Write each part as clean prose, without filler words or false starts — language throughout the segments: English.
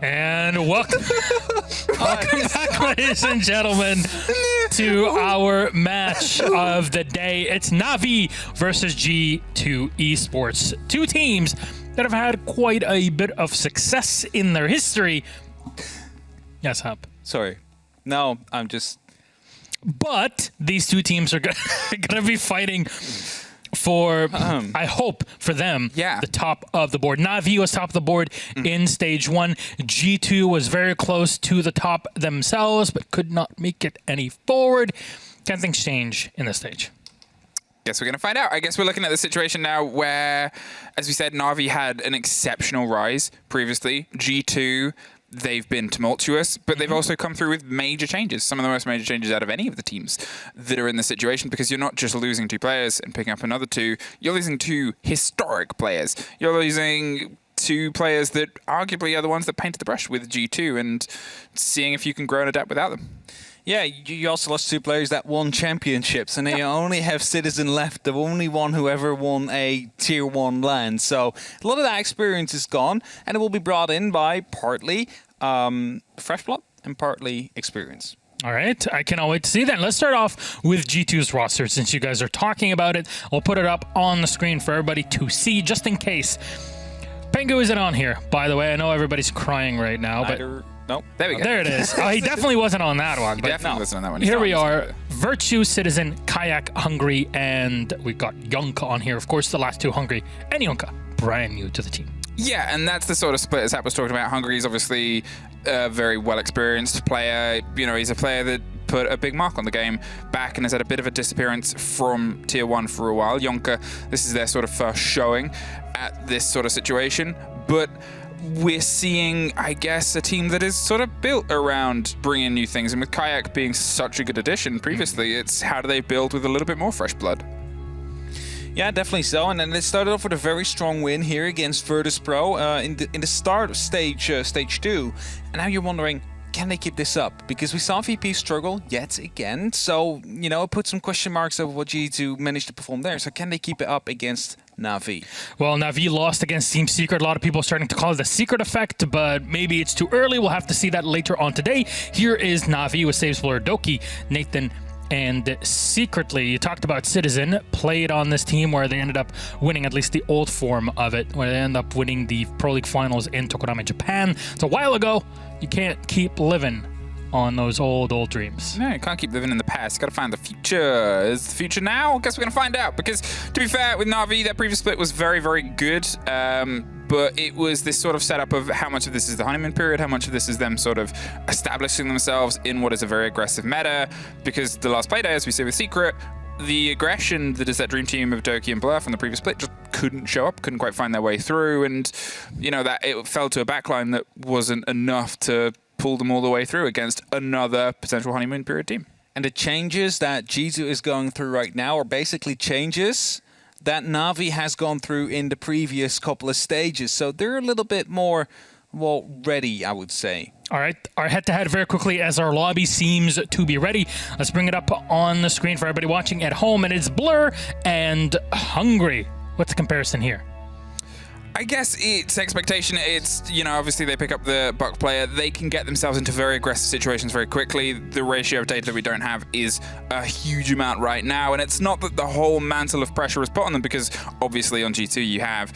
And welcome back, ladies and gentlemen, to our match of the day. It's Na'Vi versus G2 Esports. Two teams that have had quite a bit of success in their history. Yes, Hop. Sorry. No, I'm just... But these two teams are going to be fighting for, I hope, for them, the top of the board. Na'Vi was top of the board in stage 1. G2 was very close to the top themselves, but could not make it any forward. Can things change in this stage? Guess we're going to find out. I guess we're looking at the situation now where, as we said, Na'Vi had an exceptional rise previously. G2... they've been tumultuous, but they've also come through with major changes, some of the most major changes out of any of the teams that are in this situation, because you're not just losing 2 players and picking up another 2, you're losing 2 historic players. You're losing 2 players that arguably are the ones that painted the brush with G2 and seeing if you can grow and adapt without them. Yeah, you also lost 2 players that won championships, and they only have Citizen left, the only one who ever won a Tier 1 LAN. So a lot of that experience is gone, and it will be brought in by partly fresh blood and partly experience. All right, I cannot wait to see that. Let's start off with G2's roster. Since you guys are talking about it, I'll put it up on the screen for everybody to see, just in case. Pengu isn't on here, by the way. I know everybody's crying right now, but... Nope. There we go. There it is. Oh, he definitely wasn't on that one. He definitely wasn't on that one. Here we are. Virtue, Citizen, Kayak, Hungry, and we've got Yunka on here. Of course, the last 2, Hungry and Yunka, brand new to the team. Yeah, and that's the sort of split as Hap was talking about. Hungry is obviously a very well-experienced player. You know, he's a player that put a big mark on the game back and has had a bit of a disappearance from Tier 1 for a while. Yunka, this is their sort of first showing at this sort of situation, but we're seeing, I guess, a team that is sort of built around bringing new things. And with Kayak being such a good addition previously, it's how do they build with a little bit more fresh blood? Yeah, definitely so. And then they started off with a very strong win here against Virtus Pro in the start of stage 2. And now you're wondering, can they keep this up? Because we saw VP struggle yet again. So, you know, it put some question marks over what G2 managed to perform there. So can they keep it up against Na'Vi? Well, Na'Vi lost against Team Secret. A lot of people are starting to call it the Secret effect, but maybe it's too early. We'll have to see that later on today. Here is Na'Vi with Saves Blur, Doki, Nathan, and Secretly. You talked about Citizen, played on this team where they ended up winning at least the old form of it, where they ended up winning the Pro League Finals in Tokonami, Japan. It's a while ago. You can't keep living on those old dreams. No, you can't keep living in the past. You gotta find the future. Is the future now? I guess we're gonna find out, because to be fair, with Na'Vi, that previous split was very, very good. But it was this sort of setup of how much of this is the honeymoon period, how much of this is them sort of establishing themselves in what is a very aggressive meta, because the last Playday, as we see with Secret, the aggression that is that dream team of Doki and Blur from the previous split just couldn't show up, couldn't quite find their way through, and you know that it fell to a backline that wasn't enough to pull them all the way through against another potential honeymoon period team. And the changes that G2 is going through right now are basically changes that Na'Vi has gone through in the previous couple of stages. So they're a little bit more, well, ready, I would say. All right, our head-to-head very quickly as our lobby seems to be ready. Let's bring it up on the screen for everybody watching at home, and it's Blur and Hungry. What's the comparison here? I guess it's expectation. It's, you know, obviously they pick up the Buck player. They can get themselves into very aggressive situations very quickly. The ratio of data that we don't have is a huge amount right now. And it's not that the whole mantle of pressure is put on them, because obviously on G2 you have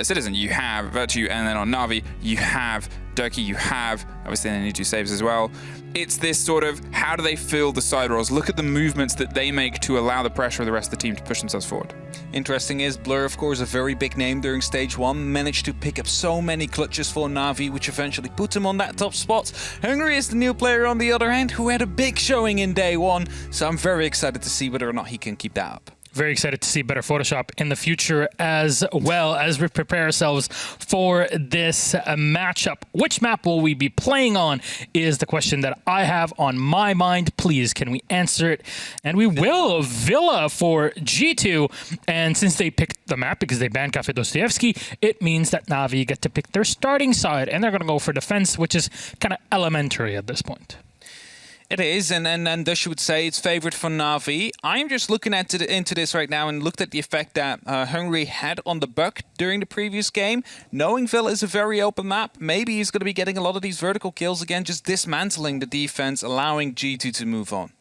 Citizen, you have Virtue, and then on Na'Vi you have Doki, you have, obviously they need to do saves as well. It's this sort of, how do they fill the side rolls? Look at the movements that they make to allow the pressure of the rest of the team to push themselves forward. Interesting is Blur, of course, a very big name during stage 1, managed to pick up so many clutches for Na'Vi, which eventually put him on that top spot. Hungry is the new player on the other hand, who had a big showing in day 1, so I'm very excited to see whether or not he can keep that up. Very excited to see better Photoshop in the future as well as we prepare ourselves for this matchup. Which map will we be playing on is the question that I have on my mind. Please, can we answer it? And we will. Villa for G2. And since they picked the map because they banned Cafe Dostoevsky, it means that Na'Vi get to pick their starting side. And they're going to go for defense, which is kind of elementary at this point. It is, and Dush would say it's favored for Na'Vi. I'm just looking into this right now and looked at the effect that Hungry had on the Buck during the previous game. Knowing Villa is a very open map, maybe he's going to be getting a lot of these vertical kills again, just dismantling the defense, allowing G2 to move on.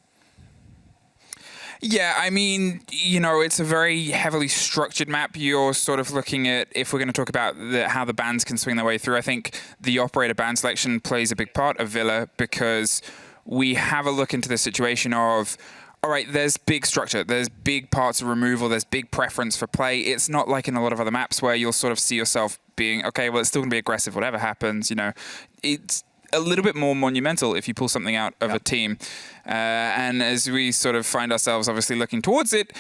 Yeah, I mean, you know, it's a very heavily structured map. You're sort of looking at, if we're going to talk about how the bans can swing their way through, I think the operator ban selection plays a big part of Villa, because we have a look into the situation of, all right, there's big structure, there's big parts of removal, there's big preference for play. It's not like in a lot of other maps where you'll sort of see yourself being, okay, well, it's still going to be aggressive, whatever happens, you know. It's a little bit more monumental if you pull something out of a team. And as we sort of find ourselves obviously looking towards it,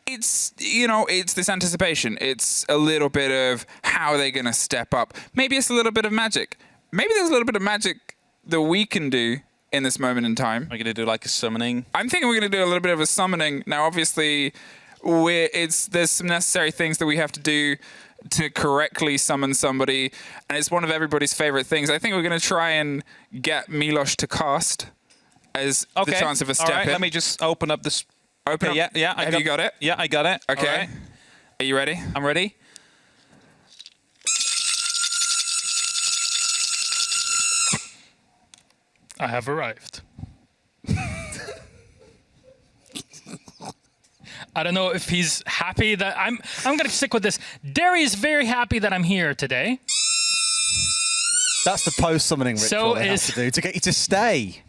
it's, you know, it's this anticipation. It's a little bit of how are they going to step up. Maybe it's a little bit of magic. Maybe there's a little bit of magic that we can do in this moment in time. We're going to do like a summoning. I'm thinking we're going to do a little bit of a summoning. Now, obviously, there's some necessary things that we have to do to correctly summon somebody, and it's one of everybody's favorite things. I think we're going to try and get Milos to cast as the chance of a step in. Let me just open up this. Open up. Yeah. Have you got it? Yeah, I got it. Okay. Right. Are you ready? I'm ready. I have arrived. I don't know if he's happy that I'm going to stick with this. Derry is very happy that I'm here today. That's the post-summoning ritual they have to do to get you to stay.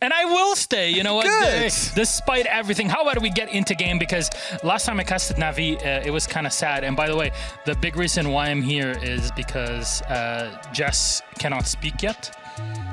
And I will stay, you know what? Good. Despite everything. How about we get into game? Because last time I casted Na'Vi, it was kind of sad. And by the way, the big reason why I'm here is because Jess cannot speak yet.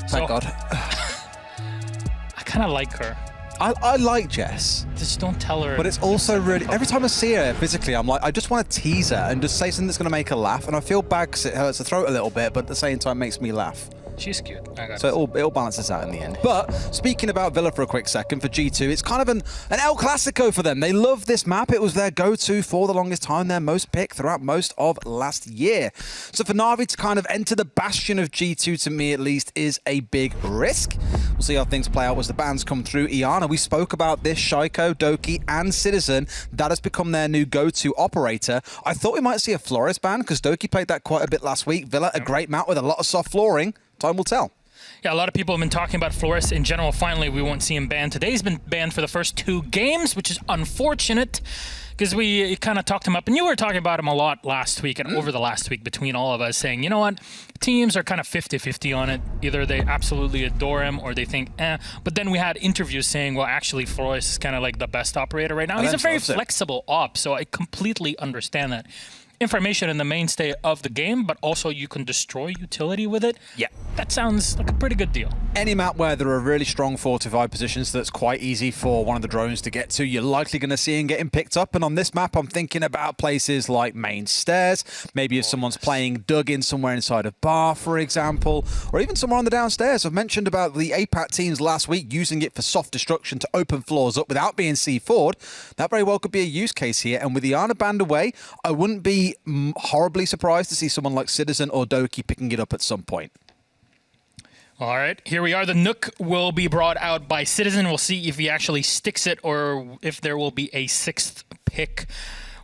Thank God. I kind of like her. I like Jess. Just don't tell her. But it's also really, every time I see her physically, I'm like, I just want to tease her and just say something that's going to make her laugh. And I feel bad because it hurts her throat a little bit, but at the same time makes me laugh. She's cute. So it all balances out in the end. But speaking about Villa for a quick second, for G2, it's kind of an El Clasico for them. They love this map. It was their go-to for the longest time, their most picked throughout most of last year. So for Na'Vi to kind of enter the bastion of G2, to me at least, is a big risk. We'll see how things play out as the bans come through. Iana, we spoke about this, Shaiko, Doki, and Citizen. That has become their new go-to operator. I thought we might see a Flores ban, because Doki played that quite a bit last week. Villa, a great map with a lot of soft flooring. Time will tell. Yeah, a lot of people have been talking about Flores in general. Finally, we won't see him banned. Today he's been banned for the first 2 games, which is unfortunate because we kind of talked him up. And you were talking about him a lot last week and over the last week between all of us, saying, you know what, teams are kind of 50-50 on it. Either they absolutely adore him or they think, eh. But then we had interviews saying, well, actually, Flores is kind of like the best operator right now. He's a very flexible op, so I completely understand that. Information in the mainstay of the game, but also you can destroy utility with it. Yeah, that sounds like a pretty good deal. Any map where there are really strong fortified positions that's quite easy for one of the drones to get to, you're likely going to see him getting picked up. And on this map, I'm thinking about places like main stairs, maybe if someone's playing dug in somewhere inside of bar, for example, or even somewhere on the downstairs. I've mentioned about the APAC teams last week using it for soft destruction to open floors up without being C4'd. That very well could be a use case here. And with the Iana banned away, I wouldn't be horribly surprised to see someone like Citizen or Doki picking it up at some point. All right, here we are. The Nook will be brought out by Citizen. We'll see if he actually sticks it or if there will be a 6th pick.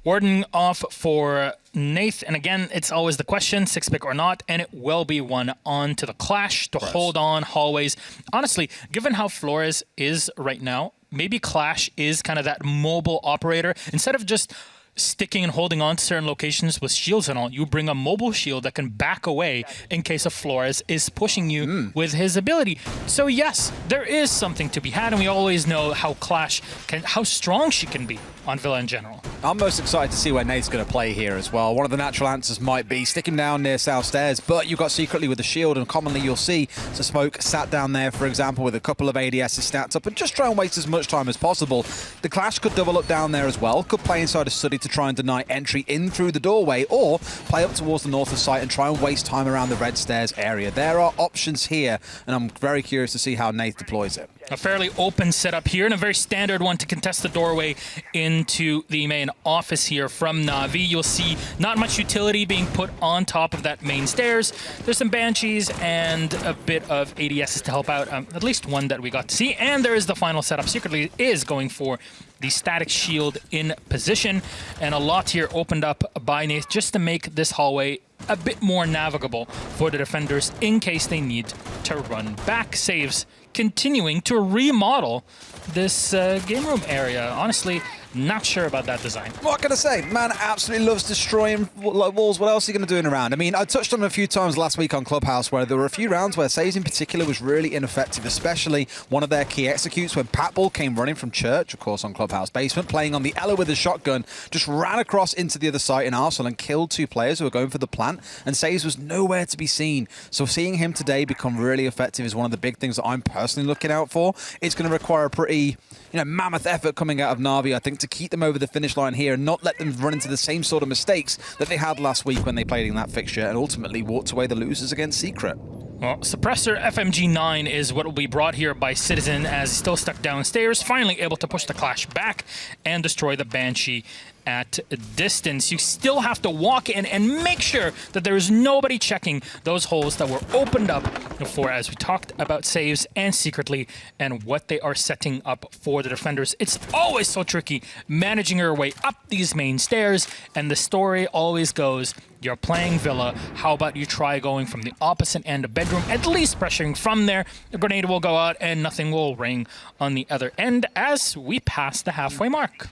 Warden off for Nath. And again, it's always the question, 6th pick or not, and it will be one on to the Clash to hold on hallways. Honestly, given how Flores is right now, maybe Clash is kind of that mobile operator. Instead of just sticking and holding on to certain locations with shields and all, you bring a mobile shield that can back away in case of Flores is pushing you with his ability. So yes, there is something to be had, and we always know how Clash how strong she can be on Villa in general. I'm most excited to see where Nate's going to play here as well. One of the natural answers might be stick him down near South Stairs, but you've got secretly with the shield, and commonly you'll see the Smoke sat down there, for example, with a couple of ADSs stacked up, and just try and waste as much time as possible. The Clash could double up down there as well, could play inside a study to try and deny entry in through the doorway, or play up towards the north of site and try and waste time around the red stairs area. There are options here, and I'm very curious to see how Nate deploys it. A fairly open setup here, and a very standard one to contest the doorway into the main office here from Na'Vi. You'll see not much utility being put on top of that main stairs. There's some Banshees and a bit of ADSs to help out, at least one that we got to see. And there is the final setup. Secretly is going for the static shield in position, and a lot here opened up by Nath just to make this hallway a bit more navigable for the defenders in case they need to run back. Saves continuing to remodel this game room area. Honestly, not sure about that design. What can I say? Man absolutely loves destroying walls. What else are you going to do in a round? I mean, I touched on it a few times last week on Clubhouse where there were a few rounds where Saves in particular was really ineffective, especially one of their key executes when Patbull came running from Church, of course, on Clubhouse Basement, playing on the Ella with a shotgun, just ran across into the other site in Arsenal and killed 2 players who were going for the plant, and Saves was nowhere to be seen. So seeing him today become really effective is one of the big things that I'm personally looking out for. It's going to require a pretty, mammoth effort coming out of Na'Vi, I think, to keep them over the finish line here and not let them run into the same sort of mistakes that they had last week when they played in that fixture and ultimately walked away the losers against Secret. Well, Suppressor FMG9 is what will be brought here by Citizen as he's still stuck downstairs, finally able to push the Clash back and destroy the Banshee at a distance. You still have to walk in and make sure that there is nobody checking those holes that were opened up before, as we talked about Saves and Secretly and what they are setting up for the defenders. It's always so tricky managing your way up these main stairs, and the story always goes, you're playing Villa, how about you try going from the opposite end of bedroom, at least pressuring from there. The grenade will go out and nothing will ring on the other end as we pass the halfway mark.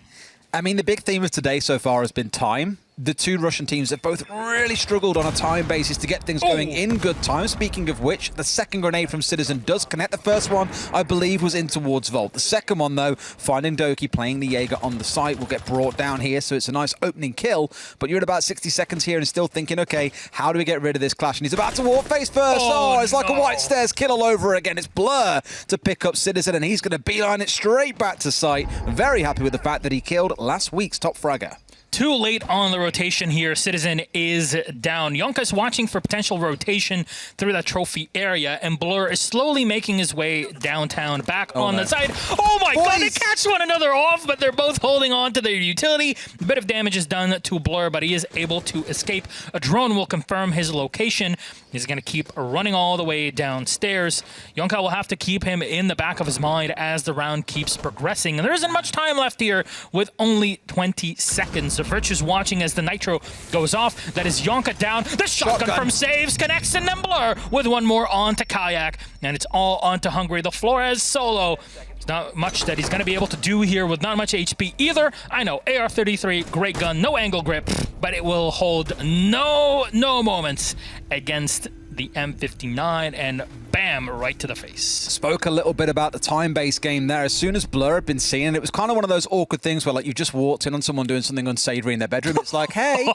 I mean, the big theme of today so far has been time. The 2 Russian teams have both really struggled on a time basis to get things going in good time. Speaking of which, the second grenade from Citizen does connect. The first one, I believe, was in towards Vault. The second one, though, finding Doki playing the Jaeger on the site, will get brought down here, so it's a nice opening kill. But you're at about 60 seconds here and still thinking, okay, how do we get rid of this Clash? And he's about to walk face first. Oh, it's like a White Stairs kill all over again. It's Blur to pick up Citizen, and he's going to beeline it straight back to site. Very happy with the fact that he killed last week's top fragger. Too late on the rotation here. Citizen is down. Yonka's watching for potential rotation through that trophy area, and Blur is slowly making his way downtown, back on the side. Oh my god, they catch one another off, but they're both holding on to their utility. A bit of damage is done to Blur, but he is able to escape. A drone will confirm his location. He's going to keep running all the way downstairs. Yonka will have to keep him in the back of his mind as the round keeps progressing. And there isn't much time left here with only 20 seconds. So Virtue's watching as the Nitro goes off. That is Yonka down. The shotgun from Saves connects, and then Blur with one more on to Kayak. And it's all on to Hungry. The Flores solo. There's not much that he's going to be able to do here with not much HP either. I know, AR-33, great gun, no angle grip, but it will hold no moments against the M59, and bam, right to the face. Spoke a little bit about the time-based game there. As soon as Blur had been seen, and it was kind of one of those awkward things where, like, you just walked in on someone doing something unsavory in their bedroom. It's like, hey,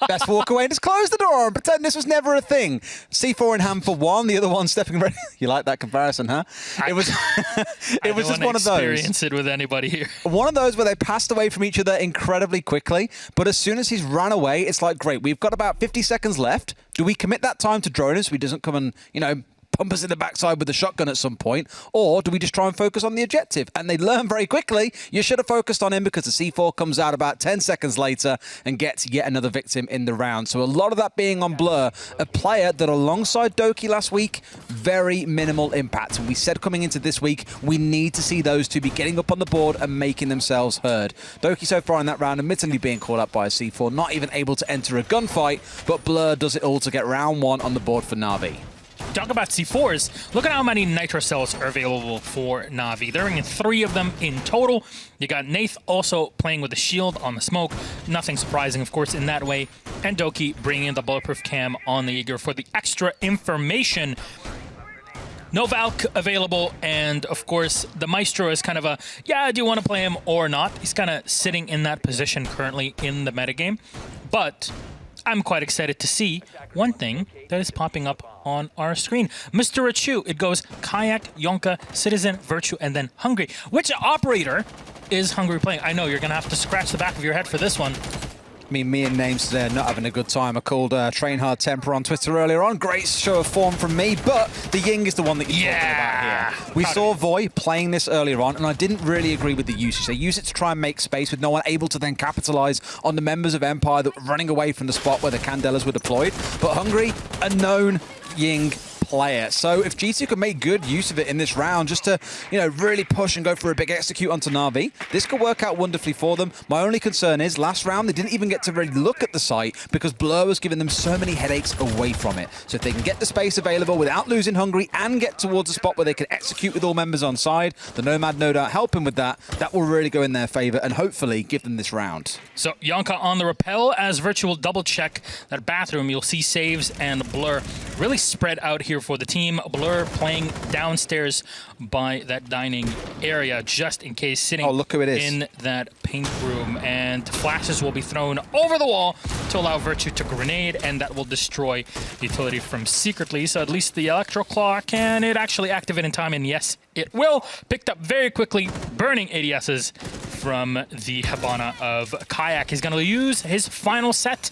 best walk away and just close the door and pretend this was never a thing. C4 in hand for one, the other one stepping ready. You like that comparison, huh? It was it was just one of those. I don't experience it with anybody here. One of those where they passed away from each other incredibly quickly, but as soon as he's ran away, it's like, great, we've got about 50 seconds left. Do we commit that time to Dronus so he doesn't come and, pump us in the backside with the shotgun at some point, or do we just try and focus on the objective? And they learn very quickly, you should have focused on him because the C4 comes out about 10 seconds later and gets yet another victim in the round. So a lot of that being on Blur, a player that alongside Doki last week, very minimal impact. And we said coming into this week, we need to see those two be getting up on the board and making themselves heard. Doki so far in that round, admittedly being caught up by a C4, not even able to enter a gunfight, but Blur does it all to get round 1 on the board for Na'Vi. Talk about C4s. Look at how many Nitro cells are available for Na'Vi. They're in 3 of them in total. You got Nath also playing with the shield on the smoke. Nothing surprising, of course, in that way. And Doki bringing in the bulletproof cam on the Jaeger for the extra information. No Valk available, and of course, the Maestro is kind of a, yeah, do you want to play him or not? He's kind of sitting in that position currently in the metagame. But I'm quite excited to see one thing that is popping up on our screen. Mr. Achu, it goes Kayak, Yonka, Citizen, Virtue, and then Hungry. Which operator is Hungry playing? I know you're going to have to scratch the back of your head for this one. Me and Names today are not having a good time. I called Train Hard Temper on Twitter earlier on. Great show of form from me, but the Ying is the one that you're talking about here. We saw Voy playing this earlier on, and I didn't really agree with the usage. They use it to try and make space with no one able to then capitalize on the members of Empire that were running away from the spot where the Candelas were deployed. But Hungry, a known Ying player. So if G2 can make good use of it in this round, just to, really push and go for a big execute onto Na'Vi, this could work out wonderfully for them. My only concern is last round they didn't even get to really look at the site because Blur was giving them so many headaches away from it. So if they can get the space available without losing Hungry and get towards a spot where they can execute with all members on side, the Nomad no doubt helping with that, that will really go in their favor and hopefully give them this round. So Yonka on the rappel as Virtue will double check that bathroom. You'll see Saves and Blur really spread out here for the team. Blur playing downstairs by that dining area just in case, sitting look who it is. in that paint room. And flashes will be thrown over the wall to allow Virtue to grenade, and that will destroy the utility from Secretly. So at least the Electro Claw, can it actually activate in time? And yes, it will. Picked up very quickly, burning ADSs from the Habana of Kayak. He's going to use his final set,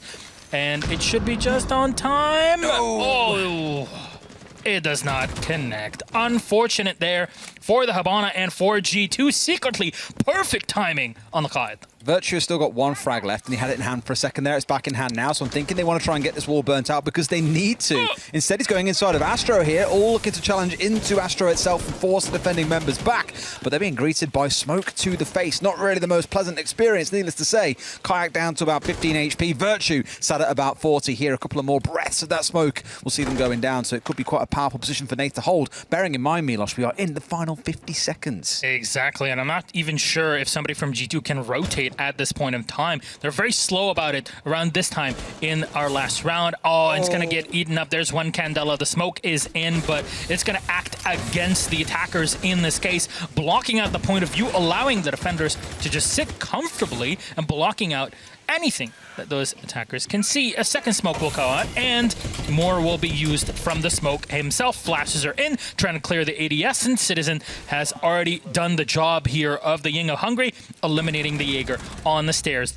and it should be just on time. No. Oh, it does not connect. Unfortunate there for the Habana and for G2. Secretly, perfect timing on the Kayak. Virtue has still got one frag left, and he had it in hand for a second there. It's back in hand now, so I'm thinking they want to try and get this wall burnt out because they need to. Instead, he's going inside of Astro here, all looking to challenge into Astro itself and force the defending members back. But they're being greeted by smoke to the face. Not really the most pleasant experience, needless to say. Kayak down to about 15 HP. Virtue sat at about 40 here. A couple of more breaths of that smoke will see them going down, so it could be quite a powerful position for Nate to hold. Bearing in mind, Milos, we are in the final 50 seconds. Exactly, and I'm not even sure if somebody from G2 can rotate at this point in time. They're very slow about it around this time in our last round. Oh, it's gonna get eaten up. There's one Candela. The smoke is in, but it's gonna act against the attackers in this case, blocking out the point of view, allowing the defenders to just sit comfortably and blocking out anything that those attackers can see. A second smoke will go out, and more will be used from the smoke himself. Flashes are in, trying to clear the ADS, and Citizen has already done the job here of the Ying of Hungry, eliminating the Jaeger on the stairs.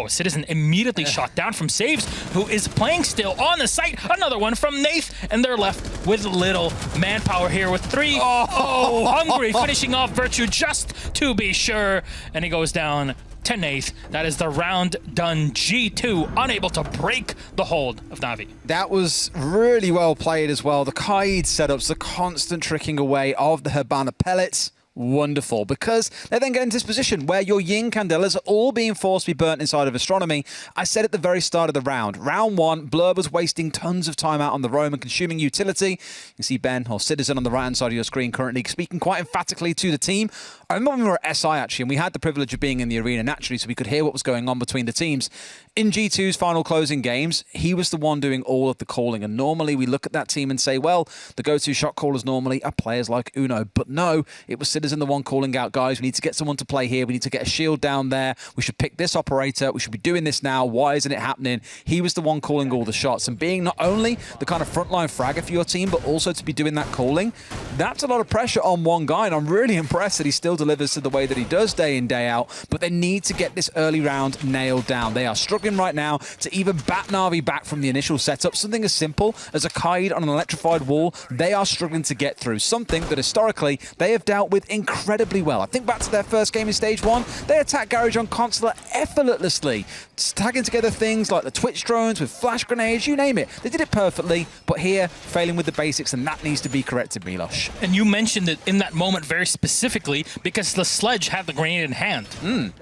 Citizen immediately shot down from Saves, who is playing still on the site. Another one from Nath, and they're left with little manpower here with three. Hungry finishing off Virtue just to be sure, and he goes down 10-8. That is the round done. G2 unable to break the hold of Na'Vi. That was really well played as well. The Kaid setups, the constant tricking away of the Habana pellets. Wonderful, because they then get into this position where your Ying Candelas are all being forced to be burnt inside of Astronomy. I said at the very start of the round, round one, Blur was wasting tons of time out on the roam and consuming utility. You can see Ben, or Citizen, on the right-hand side of your screen currently speaking quite emphatically to the team. I remember when we were at SI, actually, and we had the privilege of being in the arena naturally, so we could hear what was going on between the teams. In G2's final closing games, he was the one doing all of the calling, and normally we look at that team and say, well, the go-to shot callers normally are players like Uno, but no, it was Citizen the one calling out, guys, we need to get someone to play here, we need to get a shield down there, we should pick this operator, we should be doing this now, why isn't it happening? He was the one calling all the shots, and being not only the kind of frontline fragger for your team, but also to be doing that calling, that's a lot of pressure on one guy, and I'm really impressed that he still delivers to the way that he does day in, day out, but they need to get this early round nailed down. They are struggling right now to even bat Na'Vi back from the initial setup. Something as simple as a Kaid on an electrified wall, they are struggling to get through. Something that historically they have dealt with incredibly well. I think back to their first game in Stage 1, they attacked Garage on Consular effortlessly, tagging together things like the Twitch drones with flash grenades, you name it. They did it perfectly, but here, failing with the basics, and that needs to be corrected, Milos. And you mentioned it in that moment very specifically because the Sledge had the grenade in hand.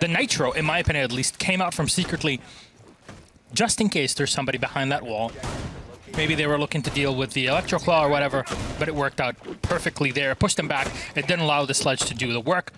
The Nitro, in my opinion at least, came out from Secretly just in case there's somebody behind that wall. Maybe they were looking to deal with the Electro Claw or whatever, but it worked out perfectly there. Pushed them back. It didn't allow the Sledge to do the work.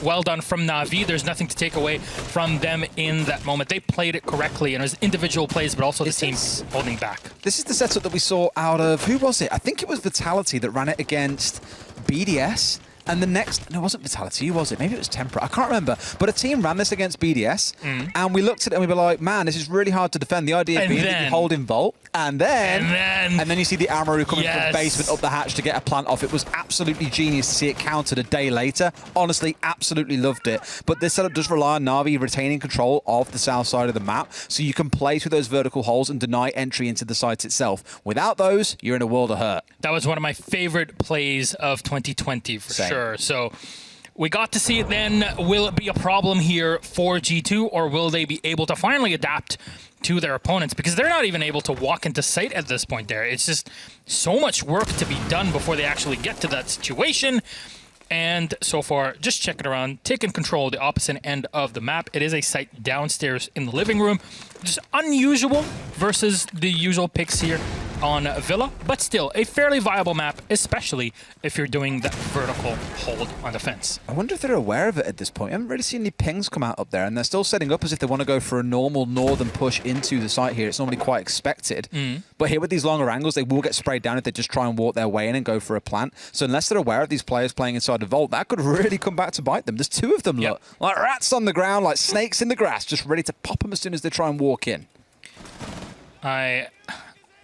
Well done from Na'Vi. There's nothing to take away from them in that moment. They played it correctly, and it was individual plays, but also the team holding back. This is the setup that we saw out of, who was it? I think it was Vitality that ran it against BDS. And the next, no, it wasn't Vitality, who was it? Maybe it was Tempera, I can't remember. But a team ran this against BDS, and we looked at it and we were like, man, this is really hard to defend. The idea being that you hold in Vault, And then you see the Amaru coming from the basement up the hatch to get a plant off. It was absolutely genius to see it countered a day later. Honestly, absolutely loved it. But this setup does rely on Na'Vi retaining control of the south side of the map, so you can play through those vertical holes and deny entry into the site itself. Without those, you're in a world of hurt. That was one of my favorite plays of 2020 for sure. So we got to see it then. Will it be a problem here for G2, or will they be able to finally adapt to their opponents? Because they're not even able to walk into sight at this point there. It's just so much work to be done before they actually get to that situation. And so far, just checking around, taking control of the opposite end of the map. It is a site downstairs in the living room. Just unusual versus the usual picks here on Villa, but still a fairly viable map, especially if you're doing that vertical hold on the fence. I wonder if they're aware of it at this point. I haven't really seen any pings come out up there, and they're still setting up as if they want to go for a normal northern push into the site here. It's normally quite expected. But here with these longer angles, they will get sprayed down if they just try and walk their way in and go for a plant. So unless they're aware of these players playing inside the vault, that could really come back to bite them. There's two of them, look. Like rats on the ground, like snakes in the grass, just ready to pop them as soon as they try and walk in.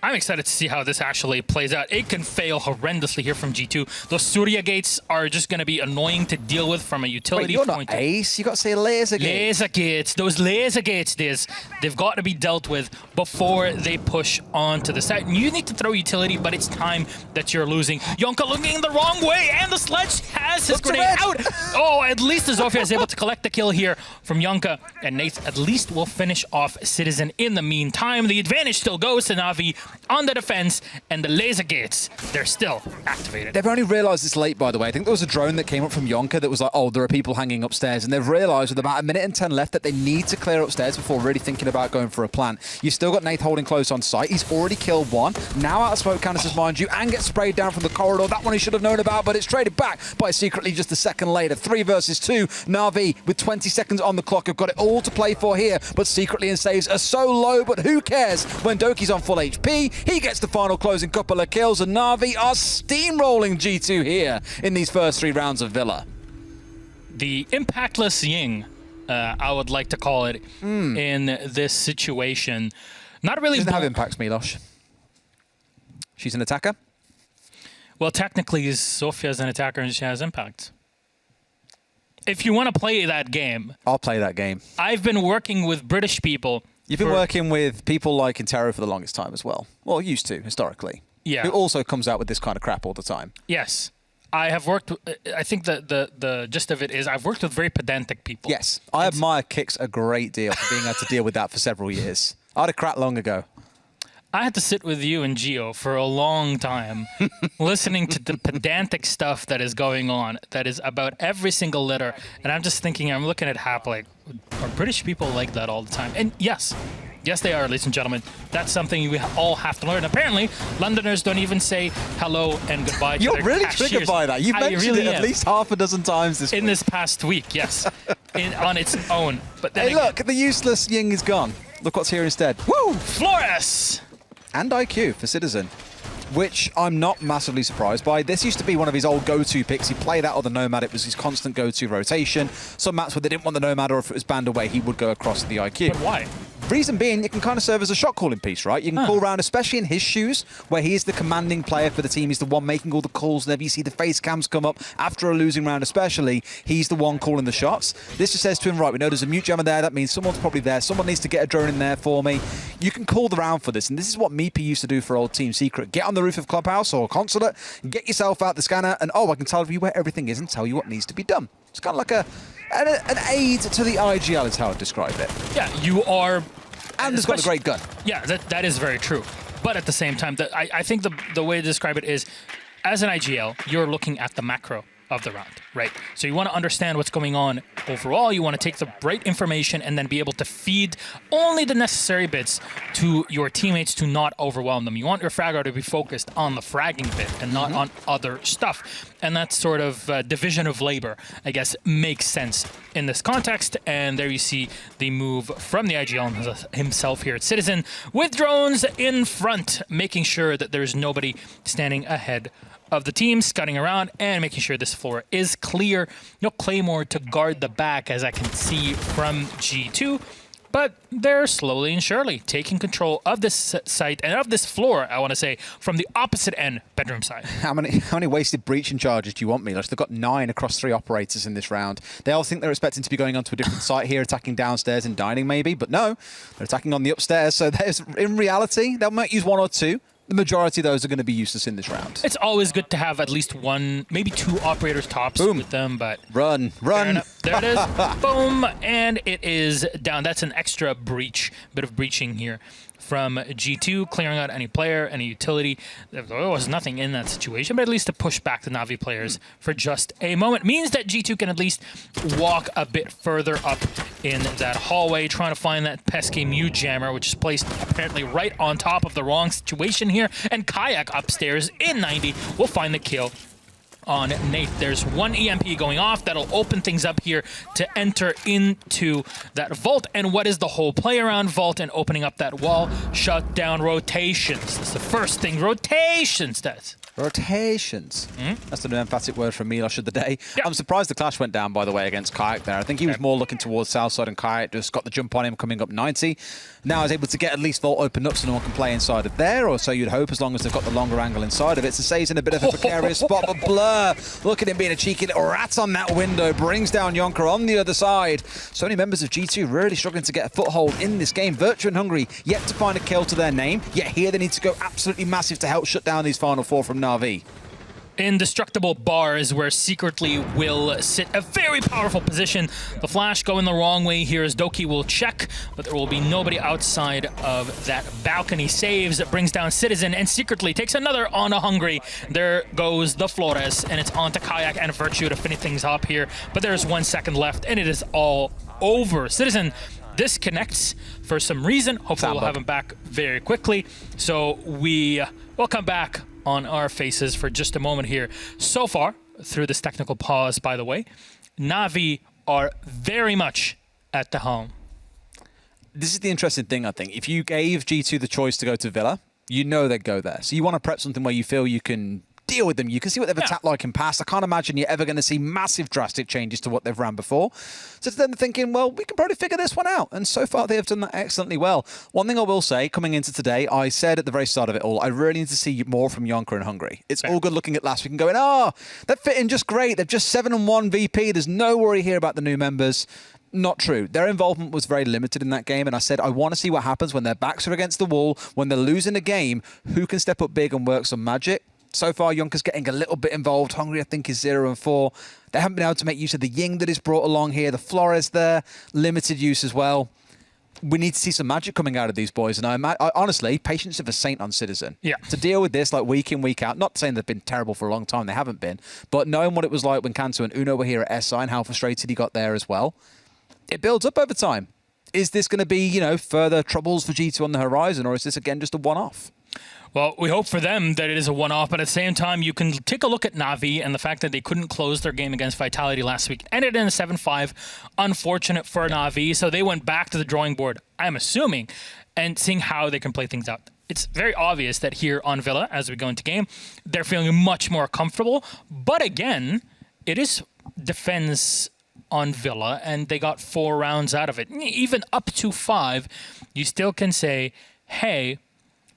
I'm excited to see how this actually plays out. It can fail horrendously here from G2. Those Surya gates are just going to be annoying to deal with from a utility Wait, you're point. not ace. You got to say laser gates. Laser gates. Those laser gates, they've got to be dealt with before they push onto the site. And you need to throw utility, but it's time that you're losing. Yonka looking the wrong way, and the sledge has his grenade out. Oh, at least Zofia is able to collect the kill here from Yonka, and Nate at least will finish off Citizen in the meantime. The advantage still goes to Na'Vi on the defense, and the laser gates, they're still activated. They've only realised this late, by the way. I think there was a drone that came up from Yonka that was like, oh, there are people hanging upstairs, and they've realised with about 1 minute and 10 left that they need to clear upstairs before really thinking about going for a plant. You've still got Nate holding close on site. He's already killed one. Now out of smoke canisters, mind you, and gets sprayed down from the corridor. That one he should have known about, but it's traded back by Secretly just a second later. 3 versus 2. Na'Vi with 20 seconds on the clock have got it all to play for here, but Secretly and saves are so low, but who cares when Doki's on full HP? He gets the final closing couple of kills, and Na'Vi are steamrolling G2 here in these first 3 rounds of Villa. The impactless Ying, I would like to call it, in this situation. Not really. She doesn't have impacts, Milosh. She's an attacker? Well, technically, Sofia's an attacker and she has impact. If you want to play that game, I'll play that game. I've been working with British people. You've been working with people like Intero for the longest time as well. Well, used to, historically. Yeah. Who also comes out with this kind of crap all the time. Yes. I have worked, I think the gist of it is I've worked with very pedantic people. Yes. I admire Kix a great deal for being able to deal with that for several years. I had a crack long ago. I had to sit with you and Gio for a long time listening to the pedantic stuff that is going on, that is about every single letter. And I'm just thinking, I'm looking at Hap like, are British people like that all the time? And yes, they are, ladies and gentlemen. That's something we all have to learn. Apparently, Londoners don't even say hello and goodbye to You're their really cashiers. triggered by that. You've mentioned it at least half a dozen times this week. In this past week, yes. On its own. But then hey, look, the useless Ying is gone. Look what's here instead. Woo! Flores! And IQ for Citizen, which I'm not massively surprised by. This used to be one of his old go-to picks. He played out of the Nomad. It was his constant go-to rotation. Some maps where they didn't want the Nomad, or if it was banned away, he would go across to the IQ. But why? Reason being, it can kind of serve as a shot calling piece, right? You can call around, especially in his shoes, where he is the commanding player for the team. He's the one making all the calls. Whenever you see the face cams come up after a losing round especially, he's the one calling the shots. This just says to him, right, we know there's a mute jammer there. That means someone's probably there. Someone needs to get a drone in there for me. You can call the round for this, and this is what Meepy used to do for old Team Secret. Get on the roof of Clubhouse or Consulate, get yourself out the scanner, and I can tell you where everything is and tell you what needs to be done. It's kind of like an aid to the IGL is how I'd describe it. Yeah, you are... And has got a great gun. Yeah, that is very true. But at the same time, I think the way to describe it is, as an IGL, you're looking at the macro of the round, right? So you want to understand what's going on overall. You want to take the right information and then be able to feed only the necessary bits to your teammates to not overwhelm them. You want your fragger to be focused on the fragging bit and not on other stuff. And that sort of division of labor, I guess, makes sense in this context. And there you see the move from the IGL himself here at Citizen with drones in front, making sure that there's nobody standing ahead of the team, scutting around and making sure this floor is clear. No Claymore to guard the back, as I can see from G2. But they're slowly and surely taking control of this site and of this floor, I want to say, from the opposite end, bedroom side. How many wasted breaching charges do you want, Milos? They've got 9 across 3 operators in this round. They all think they're expecting to be going onto a different site here, attacking downstairs and dining maybe, but no, they're attacking on the upstairs. So there's, in reality, they might use 1 or 2. The majority of those are going to be useless in this round. It's always good to have at least 1, maybe 2 operators tops with them, but... Run. There it is. Boom. And it is down. That's an extra breach, bit of breaching here from G2, clearing out any player, any utility. There was nothing in that situation, but at least to push back the Na'Vi players for just a moment means that G2 can at least walk a bit further up in that hallway, trying to find that pesky mute jammer, which is placed apparently right on top of the wrong situation here. And Kayak upstairs in 90 will find the kill on Nate. There's 1 EMP going off that'll open things up here to enter into that vault. And what is the whole play around vault and opening up that wall? Shut down rotations. That's the first thing rotations does. Rotations. That's the new emphatic word from Milos of the day. Yep. I'm surprised the clash went down, by the way, against Kayak there. I think he was more looking towards Southside, and Kayak just got the jump on him coming up 90. Now is able to get at least Vault opened up so no one can play inside of there, or so you'd hope, as long as they've got the longer angle inside of it. So Say's in a bit of a precarious spot, but Blur, look at him being a cheeky little rat on that window, brings down Yonker on the other side. So many members of G2 really struggling to get a foothold in this game. Virtue and Hungry yet to find a kill to their name, yet here they need to go absolutely massive to help shut down these final 4 from Na'Vi. Indestructible bar is where Secretly will sit a very powerful position. The flash going the wrong way here as Doki will check, but there will be nobody outside of that balcony. Saves, brings down Citizen, and Secretly takes another on a Hungry. There goes the Flores, and it's on to Kayak and Virtue to finish things up here. But there's 1 second left, and it is all over. Citizen disconnects for some reason. Hopefully we'll have him back very quickly. So we will come back on our faces for just a moment here. So far, through this technical pause, by the way, Na'Vi are very much at the helm. This is the interesting thing, I think. If you gave G2 the choice to go to Villa, you know they'd go there. So you want to prep something where you feel you can deal with them. You can see what they've attacked like in past. I can't imagine you're ever going to see massive drastic changes to what they've ran before. So then they're thinking, well, we can probably figure this one out. And so far they have done that excellently well. One thing I will say, coming into today, I said at the very start of it all, I really need to see more from Yonker and Hungry. It's all good looking at last week and going, they're fitting just great. They've just 7-1 VP. There's no worry here about the new members. Not true. Their involvement was very limited in that game, and I said I want to see what happens when their backs are against the wall, when they're losing a game, who can step up big and work some magic. So far, Yonker's getting a little bit involved. Hungry, I think, is 0-4. They haven't been able to make use of the Ying that is brought along here. The Flores there, limited use as well. We need to see some magic coming out of these boys. And I honestly, patience of a saint on Citizen. Yeah. To deal with this like week in, week out. Not saying they've been terrible for a long time. They haven't been. But knowing what it was like when Kanto and Uno were here at SI and how frustrated he got there as well, it builds up over time. Is this going to be, further troubles for G2 on the horizon, or is this, again, just a one-off? Well, we hope for them that it is a one-off, but at the same time, you can take a look at Na'Vi and the fact that they couldn't close their game against Vitality last week. Ended in a 7-5. Unfortunate for Na'Vi, so they went back to the drawing board, I'm assuming, and seeing how they can play things out. It's very obvious that here on Villa, as we go into game, they're feeling much more comfortable. But again, it is defense on Villa, and they got 4 rounds out of it. Even up to 5, you still can say, hey,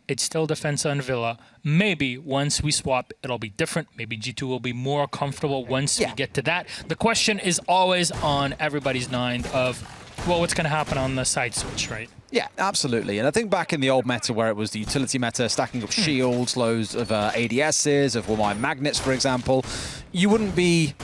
it's still defense on Villa. Maybe once we swap, it'll be different. Maybe G2 will be more comfortable once we get to that. The question is always on everybody's mind of, well, what's going to happen on the side switch, right? Yeah, absolutely. And I think back in the old meta where it was the utility meta, stacking up shields, loads of ADSs, of Womai magnets, for example, you wouldn't be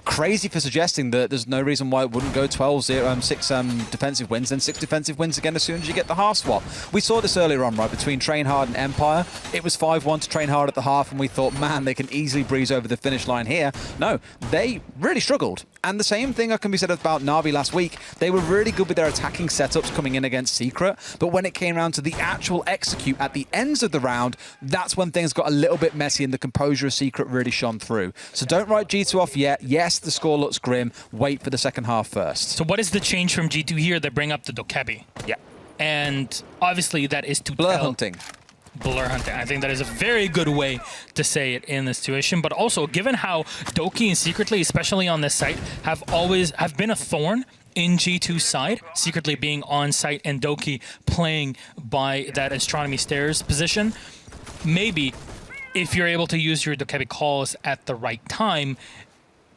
crazy for suggesting that there's no reason why it wouldn't go 6 defensive wins, then 6 defensive wins again as soon as you get the half swap. We saw this earlier on, right, between Train Hard and Empire. It was 5-1 to Train Hard at the half, and we thought, man, they can easily breeze over the finish line here. No, they really struggled. And the same thing can be said about Na'Vi last week. They were really good with their attacking setups coming in against Secret, but when it came around to the actual execute at the ends of the round, that's when things got a little bit messy and the composure of Secret really shone through. So don't write G2 off yet. Yes, the score looks grim. Wait for the second half first. So what is the change from G2 here? They bring up the Dokebi. Yeah. And obviously that is to Blur hunting. Blur hunting. I think that is a very good way to say it in this situation. But also, given how Doki and Secretly, especially on this site, have been a thorn in G2 side, secretly being on site, and Doki playing by that astronomy stairs position. Maybe if you're able to use your Dokebi calls at the right time,